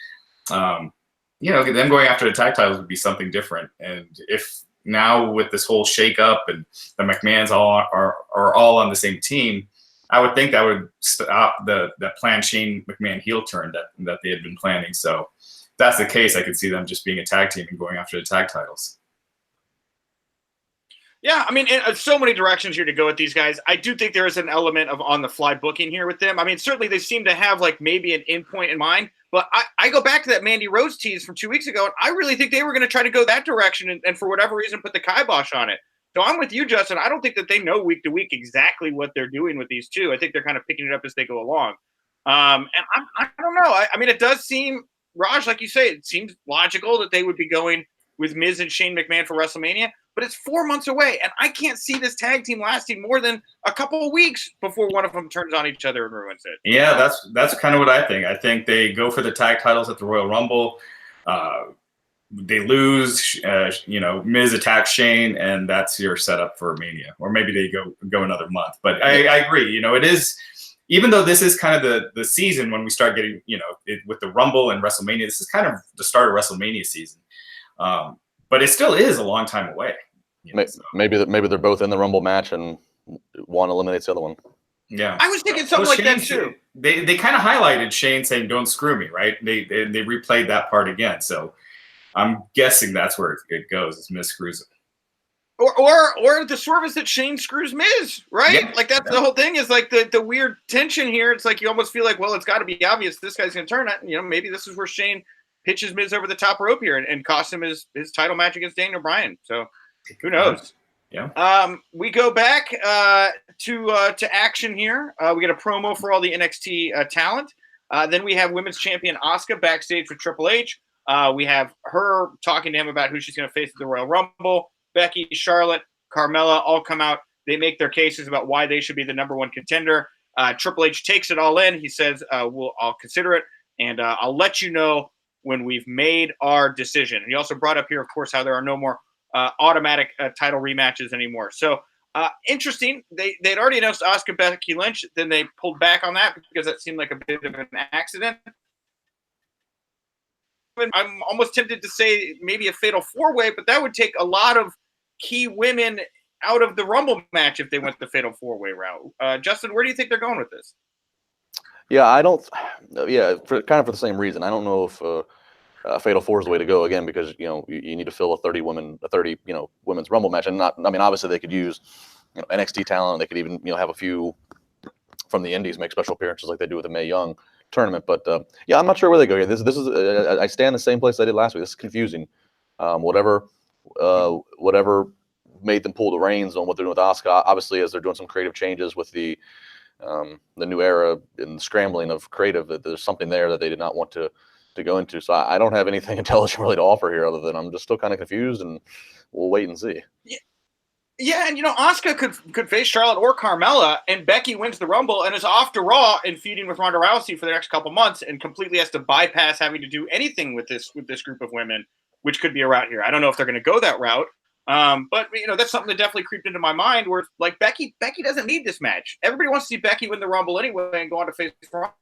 Them going after the tag titles would be something different. And if now with this whole shakeup and the McMahons are all on the same team, I would think that would stop the planned Shane McMahon heel turn that they had been planning. So if that's the case, I could see them just being a tag team and going after the tag titles. Yeah, I mean, so many directions here to go with these guys. I do think there is an element of on-the-fly booking here with them. I mean, certainly they seem to have like maybe an end point in mind, but I go back to that Mandy Rose tease from 2 weeks ago, and I really think they were going to try to go that direction and for whatever reason put the kibosh on it. So I'm with you, Justin. I don't think that they know week to week exactly what they're doing with these two. I think they're kind of picking it up as they go along. And I don't know. I mean, it does seem, Raj, like you say, it seems logical that they would be going with Miz and Shane McMahon for WrestleMania, but it's 4 months away, and I can't see this tag team lasting more than a couple of weeks before one of them turns on each other and ruins it. Yeah, that's kind of what I think. I think they go for the tag titles at the Royal Rumble. they lose, Miz attacks Shane, and that's your setup for Mania. Or maybe they go another month. But I agree. It is, even though this is kind of the season when we start getting, with the Rumble and WrestleMania, this is kind of the start of WrestleMania season. But it still is a long time away. Maybe they're both in the Rumble match and one eliminates the other one. Yeah, I was thinking something like that too. They kind of highlighted Shane saying "Don't screw me," right? They replayed that part again, so I'm guessing that's where it goes. Is Miz screws it, or the swerve is that Shane screws Miz, right? Yeah. Like that's the whole thing. Is like the weird tension here. It's like you almost feel like, well, it's got to be obvious this guy's going to turn it. Maybe this is where Shane pitches Miz over the top rope here and costs him his title match against Daniel Bryan. So who knows? Yeah. We go back to action here. We get a promo for all the NXT talent. Then we have women's champion Asuka backstage with Triple H. We have her talking to him about who she's going to face at the Royal Rumble. Becky, Charlotte, Carmella all come out. They make their cases about why they should be the number one contender. Triple H takes it all in. He says, I'll consider it, and I'll let you know when we've made our decision. And he also brought up here, of course, how there are no more automatic title rematches anymore. So interesting. They'd already announced Asuka, Becky Lynch. Then they pulled back on that because that seemed like a bit of an accident. I'm almost tempted to say maybe a fatal four-way, but that would take a lot of key women out of the Rumble match if they went the fatal four-way route. Justin, where do you think they're going with this? Yeah, I don't. Yeah, for the same reason. I don't know if a fatal four is the way to go again, because you need to fill a 30 women's Rumble match, and not. I mean, obviously they could use NXT talent. They could even have a few from the Indies make special appearances like they do with the Mae Young tournament. But yeah, I'm not sure where they go here. This is I stand the same place I did last week. This is confusing. Whatever made them pull the reins on what they're doing with Asuka. Obviously, as they're doing some creative changes with the new era and scrambling of creative, that there's something there that they did not want to go into. So I don't have anything intelligent really to offer here, other than I'm just still kind of confused, and we'll wait and see. Yeah, and Asuka could face Charlotte or Carmella, and Becky wins the Rumble and is off to Raw and feuding with Ronda Rousey for the next couple months, and completely has to bypass having to do anything with this group of women, which could be a route here. I don't know if they're going to go that route, but that's something that definitely creeped into my mind. Where like Becky doesn't need this match. Everybody wants to see Becky win the Rumble anyway and go on to face Ronda.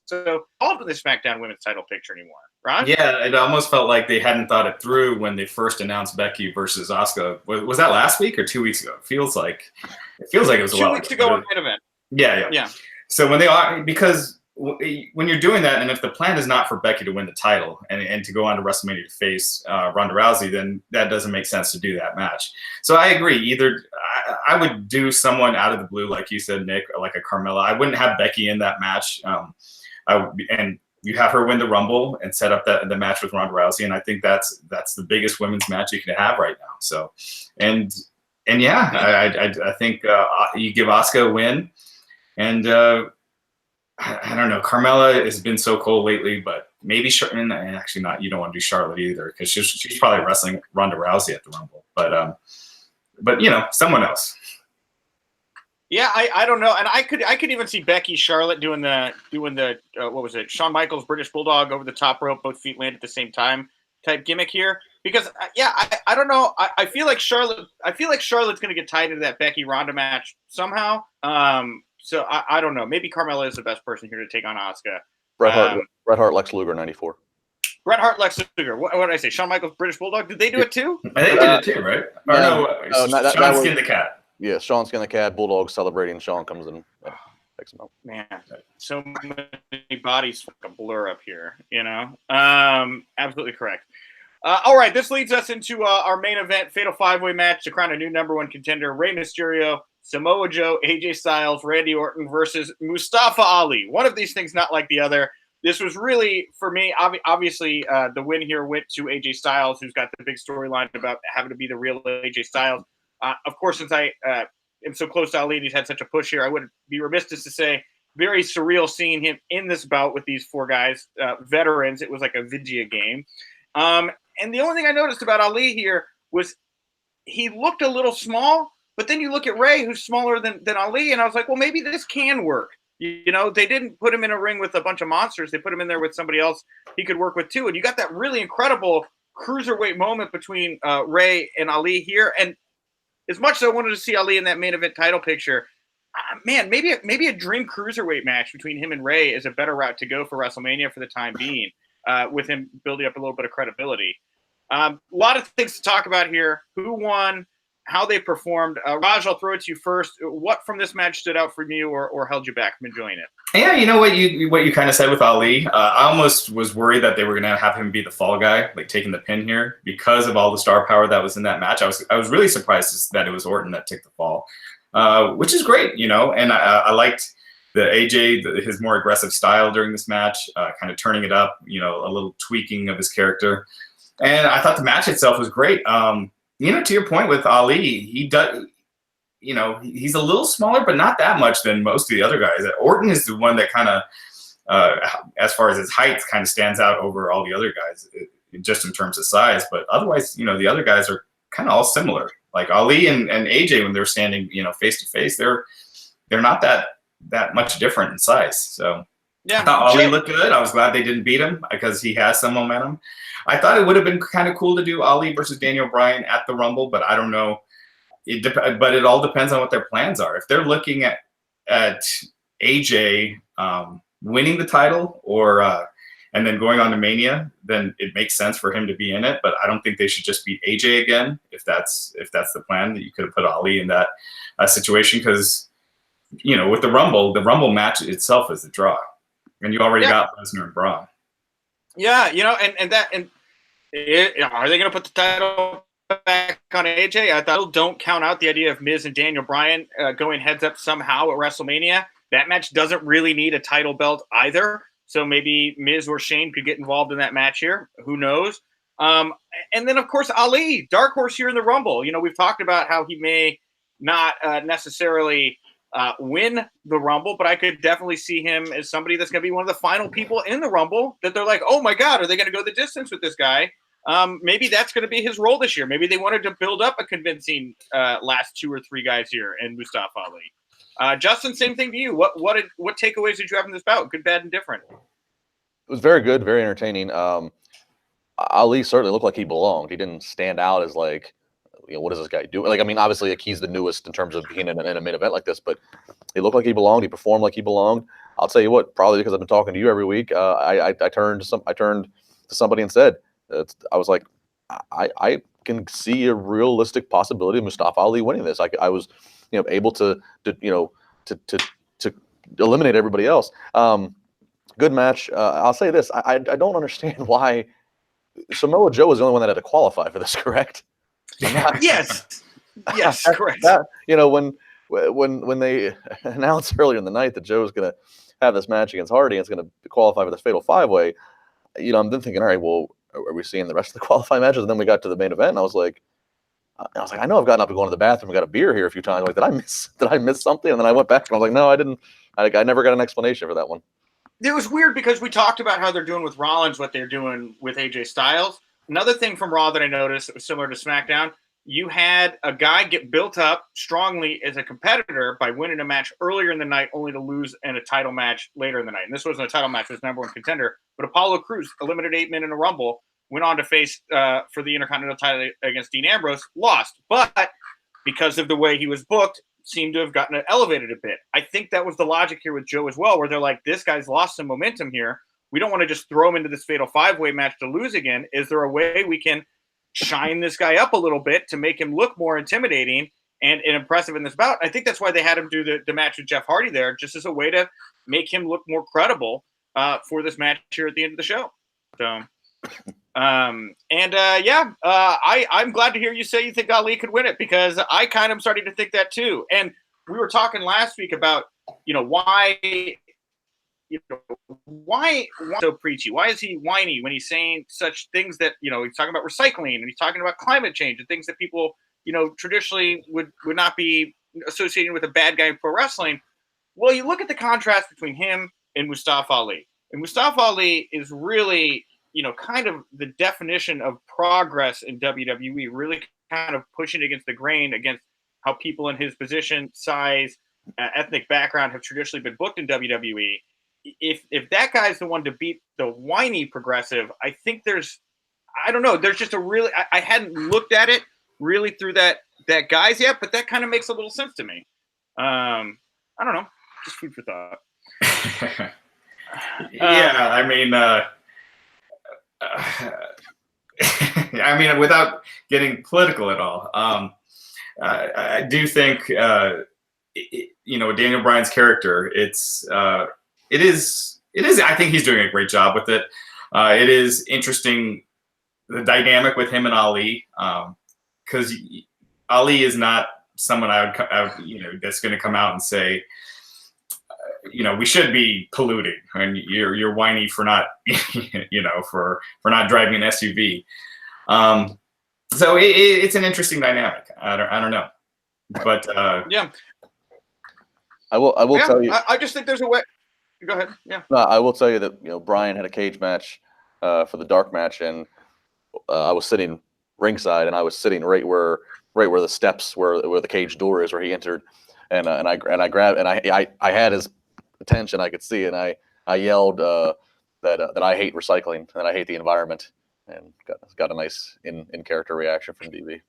So all of the SmackDown women's title picture anymore, right? Yeah, it almost felt like they hadn't thought it through when they first announced Becky versus Asuka. Was that last week or 2 weeks ago? It feels like it was a while 2 weeks ago on main event. Yeah. So because when you're doing that, and if the plan is not for Becky to win the title and to go on to WrestleMania to face Ronda Rousey, then that doesn't make sense to do that match. So I agree. Either I would do someone out of the blue, like you said, Nick, like a Carmella. I wouldn't have Becky in that match. And you have her win the Rumble and set up the match with Ronda Rousey, and I think that's the biggest women's match you can have right now. So, and yeah, I think you give Asuka a win, and I don't know. Carmella has been so cold lately, but maybe actually not. You don't want to do Charlotte either, because she's probably wrestling Ronda Rousey at the Rumble. But someone else. Yeah, I don't know, and I could even see Becky, Charlotte doing the what was it? Shawn Michaels British Bulldog over the top rope, both feet land at the same time type gimmick here. Because I don't know. I feel like Charlotte's going to get tied into that Becky Ronda match somehow. So I don't know. Maybe Carmella is the best person here to take on Asuka. Bret Hart, Lex Luger, 94. Bret Hart, Lex Luger. What did I say? Shawn Michaels British Bulldog. Did they do it too? I think they did it too, right? Or no, Shawn skinned the cat. Yeah, Sean skinned the cat. Bulldog celebrating. Sean comes in, takes him out. Man, so many bodies like a blur up here. Absolutely correct. All right, this leads us into our main event, Fatal 5-Way match to crown a new number one contender: Rey Mysterio, Samoa Joe, AJ Styles, Randy Orton versus Mustafa Ali. One of these things not like the other. This was really, for me, obviously, the win here went to AJ Styles, who's got the big storyline about having to be the real AJ Styles. Of course, since I am so close to Ali and he's had such a push here, I would be remiss to say very surreal seeing him in this bout with these four guys, veterans. It was like a video game. And the only thing I noticed about Ali here was he looked a little small, but then you look at Rey, who's smaller than Ali, and I was like, well, maybe this can work. You know, they didn't put him in a ring with a bunch of monsters. They put him in there with somebody else he could work with too. And you got that really incredible cruiserweight moment between Ray and Ali here. And as much as I wanted to see Ali in that main event title picture, man, maybe a dream cruiserweight match between him and Ray is a better route to go for WrestleMania for the time being, with him building up a little bit of credibility. A lot of things to talk about here. Who won? How they performed. Raj, I'll throw it to you first. What from this match stood out for you or held you back from enjoying it? Yeah, you know what you kind of said with Ali. I almost was worried that they were going to have him be the fall guy, like taking the pin here, because of all the star power that was in that match. I was really surprised that it was Orton that took the fall, which is great, you know. And I liked the AJ, his more aggressive style during this match, kind of turning it up, you know, a little tweaking of his character. And I thought the match itself was great. You know, to your point with Ali, he does, you know, he's a little smaller, but not that much than most of the other guys. Orton is the one that kind of, as far as his height, kind of stands out over all the other guys, just in terms of size. But otherwise, you know, the other guys are kind of all similar. Like Ali and AJ, when they're standing, you know, face to face, they're not that much different in size. So yeah, I thought Ali looked good. I was glad they didn't beat him because he has some momentum. I thought it would have been kind of cool to do Ali versus Daniel Bryan at the Rumble, but I don't know. But it all depends on what their plans are. If they're looking at AJ winning the title or and then going on to Mania, then it makes sense for him to be in it. But I don't think they should just beat AJ again if that's the plan. That you could have put Ali in that situation because, you know, with the Rumble match itself is the draw, and you already got Lesnar and Braun. Yeah, you know, are they going to put the title back on AJ? I thought don't count out the idea of Miz and Daniel Bryan going heads up somehow at WrestleMania. That match doesn't really need a title belt either. So maybe Miz or Shane could get involved in that match here. Who knows? And then, of course, Ali, dark horse here in the Rumble. You know, we've talked about how he may not necessarily win the Rumble, but I could definitely see him as somebody that's going to be one of the final people in the Rumble that they're like, oh my God, are they going to go the distance with this guy? Maybe that's going to be his role this year. Maybe they wanted to build up a convincing last 2 or 3 guys here in Mustafa Ali. Justin, same thing to you. What takeaways did you have in this bout? Good, bad, and different. It was very good, very entertaining. Ali certainly looked like he belonged. He didn't stand out as like, you know, what does this guy do? Like, I mean, obviously, like, he's the newest in terms of being in a main event like this, but he looked like he belonged. He performed like he belonged. I'll tell you what, probably because I've been talking to you every week, I turned to somebody and said, I was like, I can see a realistic possibility of Mustafa Ali winning this. I was, you know, able to eliminate everybody else. Good match. I'll say this: I don't understand why Samoa Joe was the only one that had to qualify for this. Correct? Yes, correct. You know, when they announced earlier in the night that Joe was going to have this match against Hardy and it's going to qualify for the Fatal 5-Way, you know, I'm then thinking, all right, well, are we seeing the rest of the qualifying matches? And then we got to the main event, and I was like, I know I've gotten up to go to the bathroom and got a beer here a few times. Like, did I miss something? And then I went back and I was like, no, I didn't. I never got an explanation for that one. It was weird because we talked about how they're doing with Rollins, what they're doing with AJ Styles. Another thing from Raw that I noticed that was similar to SmackDown, you had a guy get built up strongly as a competitor by winning a match earlier in the night, only to lose in a title match later in the night. And this wasn't a title match; it was number 1 contender. But Apollo Crews, eliminated 8 men in a Rumble, went on to face for the Intercontinental title against Dean Ambrose, lost. But because of the way he was booked, seemed to have gotten it elevated a bit. I think that was the logic here with Joe as well, where they're like, this guy's lost some momentum here. We don't want to just throw him into this Fatal 5-Way match to lose again. Is there a way we can shine this guy up a little bit to make him look more intimidating and impressive in this bout? I think that's why they had him do the match with Jeff Hardy there, just as a way to make him look more credible for this match here at the end of the show. So, I'm glad to hear you say you think Ali could win it, because I kind of starting to think that too. And we were talking last week about, you know, why so preachy? Why is he whiny when he's saying such things that, you know, he's talking about recycling and he's talking about climate change and things that people, you know, traditionally would not be associating with a bad guy in pro wrestling. Well, you look at the contrast between him and Mustafa Ali. And Mustafa Ali is really, you know, kind of the definition of progress in WWE, really kind of pushing against the grain, against how people in his position, size, ethnic background have traditionally been booked in WWE. If that guy's the one to beat the whiny progressive, I think I don't know. There's just I hadn't looked at it really through that guys yet, but that kind of makes a little sense to me. I don't know. Just food for thought. Yeah, I mean, I mean, without getting political at all, I do think, Daniel Bryan's character, it is, I think he's doing a great job with it. It is interesting, the dynamic with him and Ali, because Ali is not someone I would that's going to come out and say, we should be polluting, and you're whiny for not, for not driving an SUV. So it's an interesting dynamic. I don't know, but yeah, I will tell you. I just think there's a way. Go ahead. Yeah. No, I will tell you that Bryan had a cage match for the dark match, and I was sitting ringside, and I was sitting right where the steps where the cage door is, where he entered, and I grabbed, and I had his attention. I could see, and I yelled that I hate recycling and I hate the environment, and got a nice in character reaction from DB.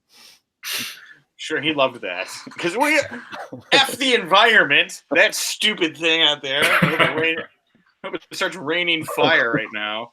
Sure, he loved that, because we F the environment, that stupid thing out there. Hope it starts raining fire right now.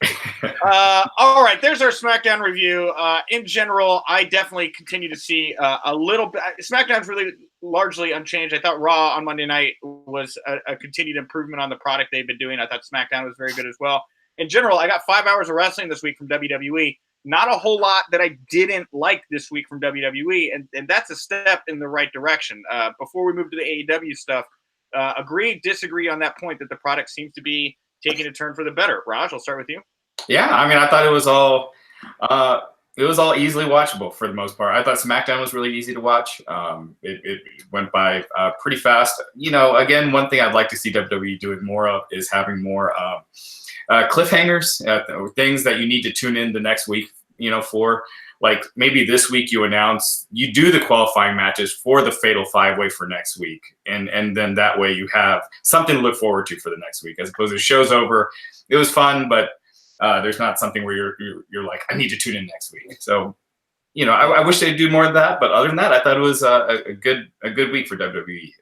All right, there's our SmackDown review. In general, I definitely continue to see a little bit. SmackDown's really largely unchanged. I thought Raw on Monday night was a continued improvement on the product they've been doing. I thought SmackDown was very good as well. In general, I got 5 hours of wrestling this week from WWE. Not a whole lot that I didn't like this week from WWE, and that's a step in the right direction. Before we move to the AEW stuff, agree, disagree on that point that the product seems to be taking a turn for the better. Raj, I'll start with you. Yeah, I mean, I thought it was all easily watchable for the most part. I thought SmackDown was really easy to watch. It went by pretty fast. Again, one thing I'd like to see WWE doing more of is having more cliffhangers, things that you need to tune in the next week, for. Like maybe this week you do the qualifying matches for the Fatal 5-Way for next week. And then that way you have something to look forward to for the next week, as opposed to the show's over. It was fun, but there's not something where you're like, I need to tune in next week. So, I wish they'd do more of that. But other than that, I thought it was a good week for WWE,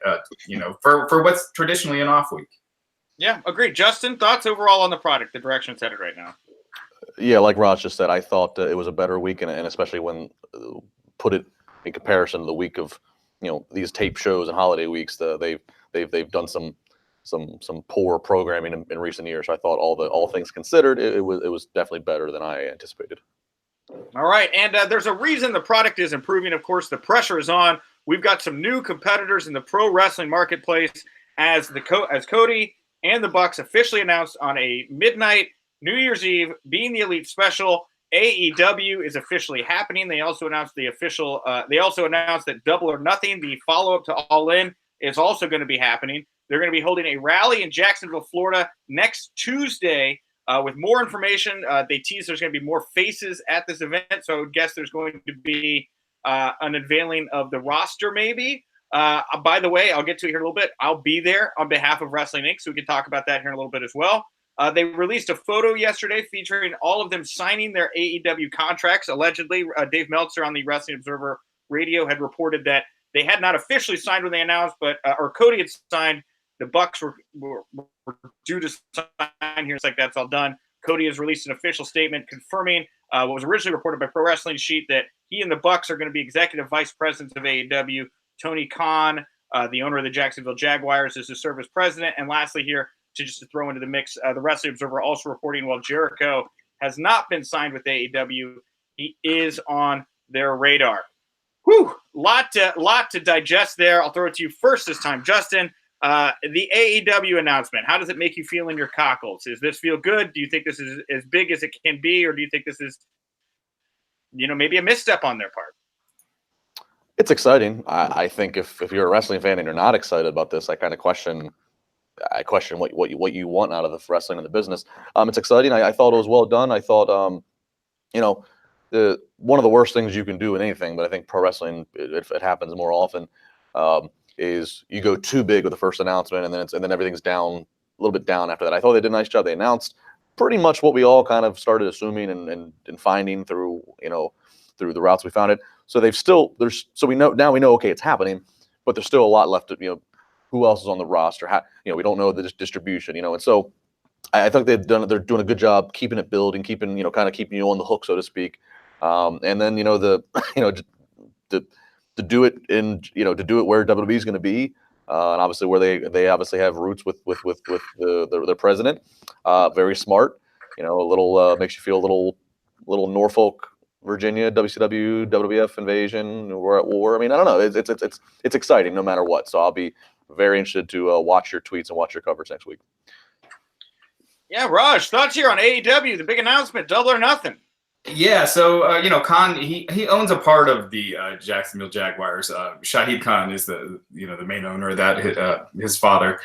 for what's traditionally an off week. Yeah, agreed. Justin, thoughts overall on the product, the direction it's headed right now? Yeah, like Raj just said, I thought it was a better week, and especially when put it in comparison to the week of these tape shows and holiday weeks. They've done some poor programming in recent years. So I thought all things considered, it was definitely better than I anticipated. All right, and there's a reason the product is improving. Of course, the pressure is on. We've got some new competitors in the pro wrestling marketplace as Cody and the Bucks officially announced on a midnight New Year's Eve, being the Elite Special. AEW is officially happening. They also announced that Double or Nothing, the follow-up to All In, is also going to be happening. They're going to be holding a rally in Jacksonville, Florida next Tuesday. With more information, they tease there's going to be more faces at this event. So I would guess there's going to be an unveiling of the roster, maybe. By the way, I'll get to it here in a little bit. I'll be there on behalf of Wrestling Inc., so we can talk about that here in a little bit as well. They released a photo yesterday featuring all of them signing their AEW contracts. Allegedly, Dave Meltzer on the Wrestling Observer Radio had reported that they had not officially signed when they announced, or Cody had signed. The Bucks were due to sign here. It's like that's all done. Cody has released an official statement confirming what was originally reported by Pro Wrestling Sheet, that he and the Bucks are going to be executive vice presidents of AEW. Tony Khan, the owner of the Jacksonville Jaguars, is to serve as president. And lastly here, to throw into the mix, the Wrestling Observer also reporting while Jericho has not been signed with AEW, he is on their radar. Whew, lot to digest there. I'll throw it to you first this time, Justin. The AEW announcement, how does it make you feel in your cockles? Does this feel good? Do you think this is as big as it can be, or do you think this is, maybe a misstep on their part? It's exciting. I think if you're a wrestling fan and you're not excited about this, I question what you want out of the wrestling and the business. It's exciting. I thought it was well done. I thought, one of the worst things you can do in anything, but I think pro wrestling, it happens more often. is you go too big with the first announcement, and then everything's down a little bit down after that. I thought they did a nice job. They announced pretty much what we all kind of started assuming and finding through through the routes we found it. So we know okay, it's happening, but there's still a lot left to who else is on the roster. How we don't know the distribution, and so I think they're doing a good job keeping it building, keeping kind of keeping you on the hook, so to speak. And then to do it where WWE is going to be, and obviously where they obviously have roots with their president. Very smart, a little makes you feel a little Norfolk, Virginia, WCW, WWF invasion. We're at war. I mean, I don't know. It's exciting no matter what. So I'll be very interested to watch your tweets and watch your coverage next week. Yeah, Raj, thoughts here on AEW, the big announcement, Double or Nothing. Yeah, so Khan, he owns a part of the Jacksonville Jaguars. Shahid Khan is the main owner of that. His father.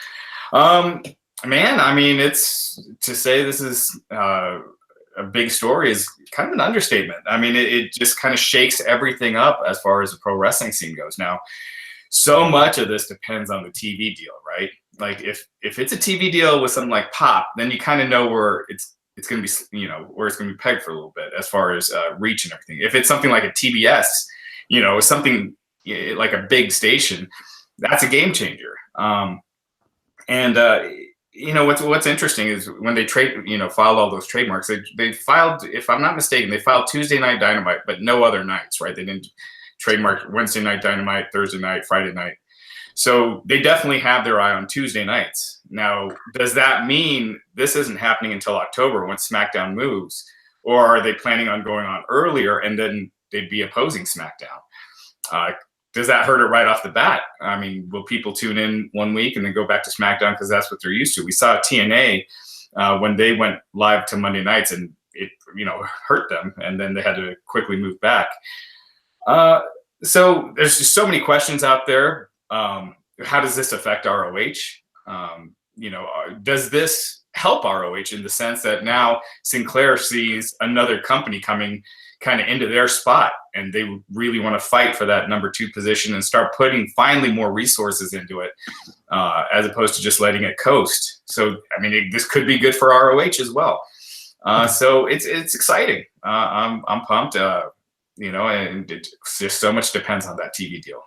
Man, I mean, it's to say this is a big story is kind of an understatement. I mean, it just kind of shakes everything up as far as the pro wrestling scene goes. Now, so much of this depends on the TV deal, right? Like if it's a TV deal with something like Pop, then you kind of know where it's going to be, where it's going to be pegged for a little bit as far as reach and everything. If it's something like a TBS, something like a big station, that's a game changer. What's interesting is when they filed all those trademarks, they filed, if I'm not mistaken, they filed Tuesday Night Dynamite, but no other nights, right? They didn't trademark Wednesday Night Dynamite, Thursday night, Friday night. So they definitely have their eye on Tuesday nights. Now, does that mean this isn't happening until October when SmackDown moves? Or are they planning on going on earlier and then they'd be opposing SmackDown? Does that hurt it right off the bat? I mean, will people tune in one week and then go back to SmackDown because that's what they're used to? We saw TNA when they went live to Monday nights and it, hurt them, and then they had to quickly move back. So there's just so many questions out there. How does this affect ROH? Does this help ROH in the sense that now Sinclair sees another company coming kind of into their spot and they really want to fight for that number 2 position and start putting finally more resources into it, as opposed to just letting it coast. So, I mean, this could be good for ROH as well. So it's exciting. I'm pumped, and it just so much depends on that TV deal.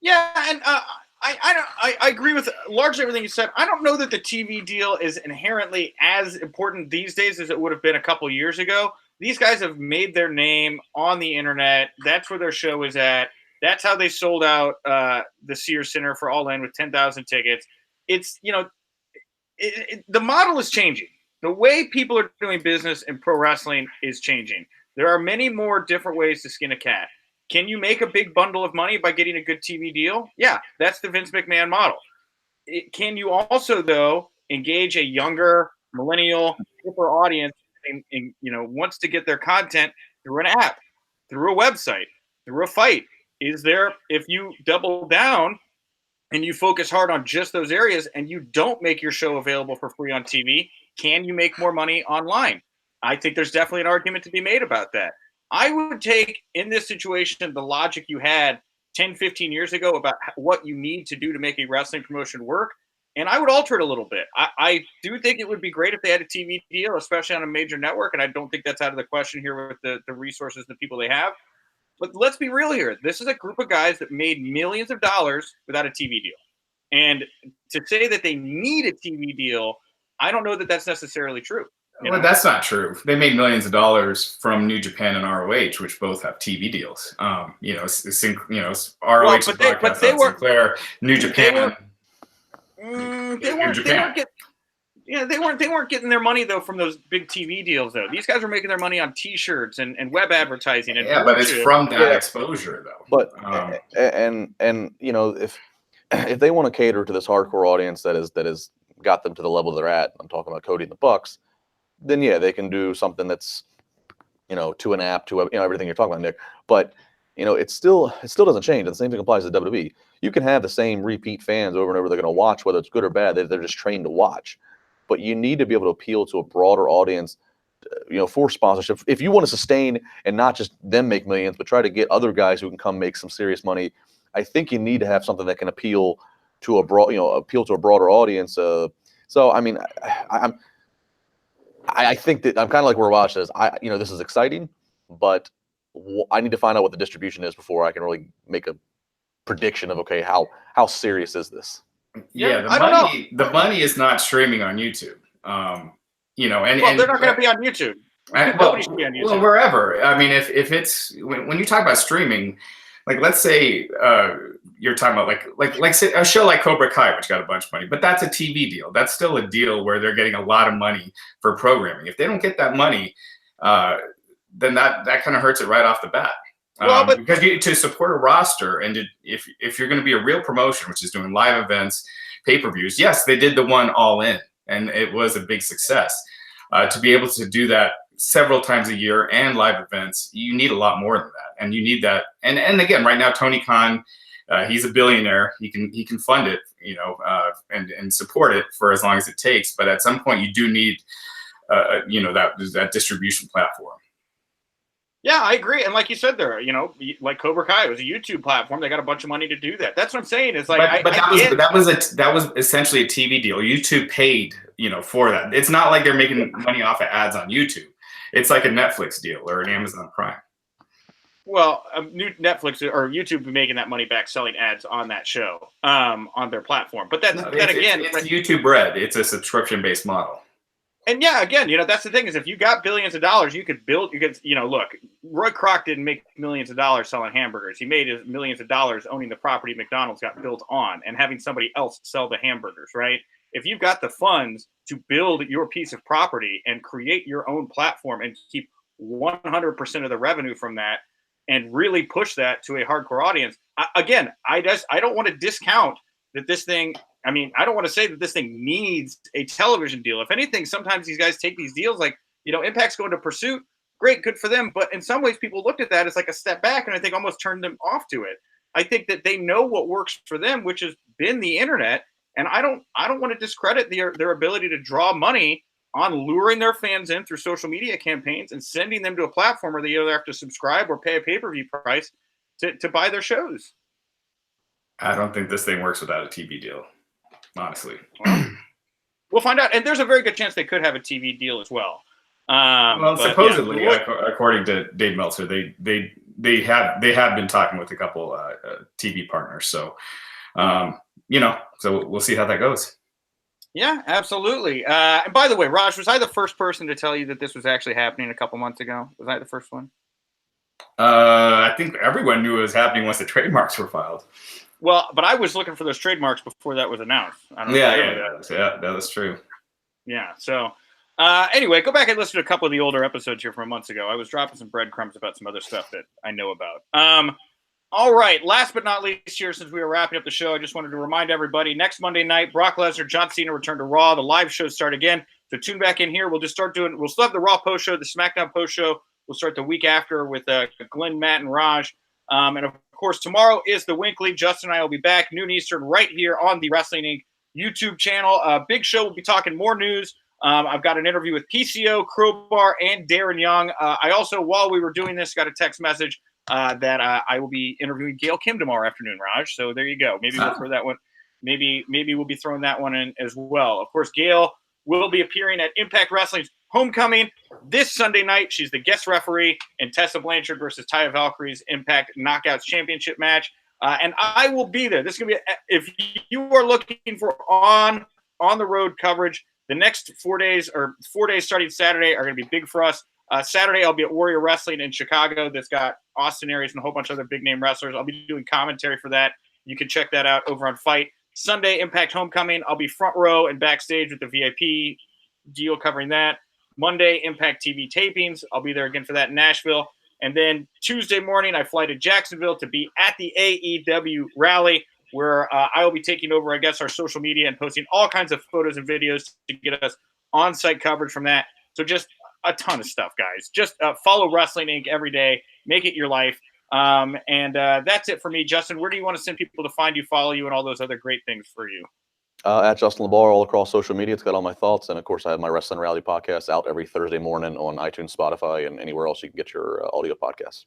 Yeah, and I agree with largely everything you said. I don't know that the TV deal is inherently as important these days as it would have been a couple years ago. These guys have made their name on the internet. That's where their show is at. That's how they sold out the Sears Center for All In with 10,000 tickets. It's, the model is changing. The way people are doing business in pro wrestling is changing. There are many more different ways to skin a cat. Can you make a big bundle of money by getting a good TV deal? Yeah, that's the Vince McMahon model. Can you also, though, engage a younger, millennial, hipper audience and wants to get their content through an app, through a website, through a fight? If you double down and you focus hard on just those areas and you don't make your show available for free on TV, can you make more money online? I think there's definitely an argument to be made about that. I would take, in this situation, the logic you had 10, 15 years ago about what you need to do to make a wrestling promotion work, and I would alter it a little bit. I do think it would be great if they had a TV deal, especially on a major network, and I don't think that's out of the question here with the resources, the people they have. But let's be real here. This is a group of guys that made millions of dollars without a TV deal. And to say that they need a TV deal, I don't know that that's necessarily true. Well, that's not true. They made millions of dollars from New Japan and ROH, which both have TV deals. ROH but they were Sinclair, New Japan. They weren't getting their money though from those big TV deals though. These guys were making their money on T-shirts and web advertising. And but it's from that exposure though. But if they want to cater to this hardcore audience that is got them to the level they're at, I'm talking about Cody and the Bucks, then yeah, they can do something that's, to an app, to everything you're talking about, Nick. But it still doesn't change. The same thing applies to WWE. You can have the same repeat fans over and over. They're going to watch whether it's good or bad. They're just trained to watch. But you need to be able to appeal to a broader audience, for sponsorship. If you want to sustain and not just them make millions, but try to get other guys who can come make some serious money I think you need to have something that can appeal to a broader audience. So I mean, I think that I'm kind of like where Raj says, this is exciting, but I need to find out what the distribution is before I can really make a prediction of, okay, how serious is this? Yeah, the money is not streaming on YouTube. And they're not going to be on YouTube. Nobody should be on YouTube. Well, wherever. I mean, if it's when you talk about streaming, like let's say you're talking about like say a show like Cobra Kai, which got a bunch of money, but that's a TV deal. That's still a deal where they're getting a lot of money for programming. If they don't get that money, then that kind of hurts it right off the bat. Because to support a roster and if you're going to be a real promotion, which is doing live events, pay-per-views, yes, they did the one All In, and it was a big success. To be able to do that several times a year and live events, you need a lot more than that, and you need that. And again, right now, Tony Khan, he's a billionaire. He can fund it, and support it for as long as it takes. But at some point, you do need, that distribution platform. Yeah, I agree. And like you said there, like Cobra Kai, it was a YouTube platform. They got a bunch of money to do that. That's what I'm saying. It's like, that was essentially a TV deal. YouTube paid, for that. It's not like they're making money off of ads on YouTube. It's like a Netflix deal or an Amazon Prime. Well, new Netflix or YouTube making that money back selling ads on that show, on their platform. But it's YouTube Red. It's a subscription-based model. And yeah, again, that's the thing is if you got billions of dollars, you could, look, Roy Kroc didn't make millions of dollars selling hamburgers. He made his millions of dollars owning the property McDonald's got built on and having somebody else sell the hamburgers, right? If you've got the funds to build your piece of property and create your own platform and keep 100% of the revenue from that and really push that to a hardcore audience, I don't want to discount that this thing. I mean, I don't want to say that this thing needs a television deal. If anything, sometimes these guys take these deals like, Impact's going to Pursuit. Great, good for them. But in some ways, people looked at that as like a step back and I think almost turned them off to it. I think that they know what works for them, which has been the internet. And I don't want to discredit their ability to draw money on luring their fans in through social media campaigns and sending them to a platform where they either have to subscribe or pay a pay-per-view price to buy their shows. I don't think this thing works without a TV deal. Honestly, we'll find out. And there's a very good chance they could have a TV deal as well. Supposedly, according to Dave Meltzer, they have been talking with a couple TV partners. So, so we'll see how that goes. Yeah, absolutely. And by the way, Raj, was I the first person to tell you that this was actually happening a couple months ago? Was I the first one? I think everyone knew it was happening once the trademarks were filed. Well, but I was looking for those trademarks before that was announced. I don't know that was true. Yeah. So anyway, go back and listen to a couple of the older episodes here from months ago. I was dropping some breadcrumbs about some other stuff that I know about. All right. Last but not least here, since we were wrapping up the show, I just wanted to remind everybody, next Monday night, Brock Lesnar, John Cena return to Raw. The live shows start again. So tune back in here. We'll still have the Raw post show, the SmackDown post show. We'll start the week after with Glenn, Matt, and Raj. And of course, tomorrow is the WINC League. Justin and I will be back noon Eastern right here on the Wrestling Inc. YouTube channel. Big show. We'll be talking more news. I've got an interview with PCO, Crowbar, and Darren Young. I also, while we were doing this, got a text message that I will be interviewing Gail Kim tomorrow afternoon, Raj. So there you go. Maybe we'll throw that one. Maybe we'll be throwing that one in as well. Of course, Gail will be appearing at Impact Wrestling's Homecoming this Sunday night. She's the guest referee in Tessa Blanchard versus Taya Valkyrie's Impact Knockouts Championship match. And I will be there. This is going to be, if you are looking for on the road coverage, the next 4 days starting Saturday are going to be big for us. Saturday, I'll be at Warrior Wrestling in Chicago. That's got Austin Aries and a whole bunch of other big name wrestlers. I'll be doing commentary for that. You can check that out over on Fight. Sunday, Impact Homecoming. I'll be front row and backstage with the VIP deal covering that. Monday, Impact TV tapings. I'll be there again for that in Nashville. And then Tuesday morning, I fly to Jacksonville to be at the AEW rally, where I will be taking over, I guess, our social media and posting all kinds of photos and videos to get us on-site coverage from that. So just a ton of stuff, guys. Just follow Wrestling Inc. every day. Make it your life. And that's it for me. Justin, where do you want to send people to find you, follow you, and all those other great things for you? At Justin LaBar all across social media. It's got all my thoughts. And, of course, I have my Wrestling Rally podcast out every Thursday morning on iTunes, Spotify, and anywhere else you can get your audio podcasts.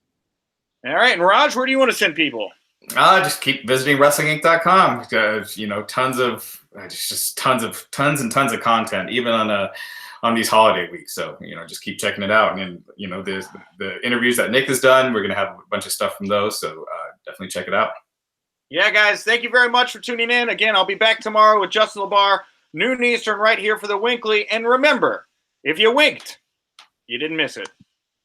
All right. And, Raj, where do you want to send people? Just keep visiting WrestlingInc.com. You know, tons and tons of content, even on these holiday weeks. So, you know, just keep checking it out. And, you know, there's the interviews that Nick has done. We're going to have a bunch of stuff from those. So definitely check it out. Yeah, guys, thank you very much for tuning in. Again, I'll be back tomorrow with Justin LaBar, noon Eastern, right here for the Winkly. And remember, if you winked, you didn't miss it.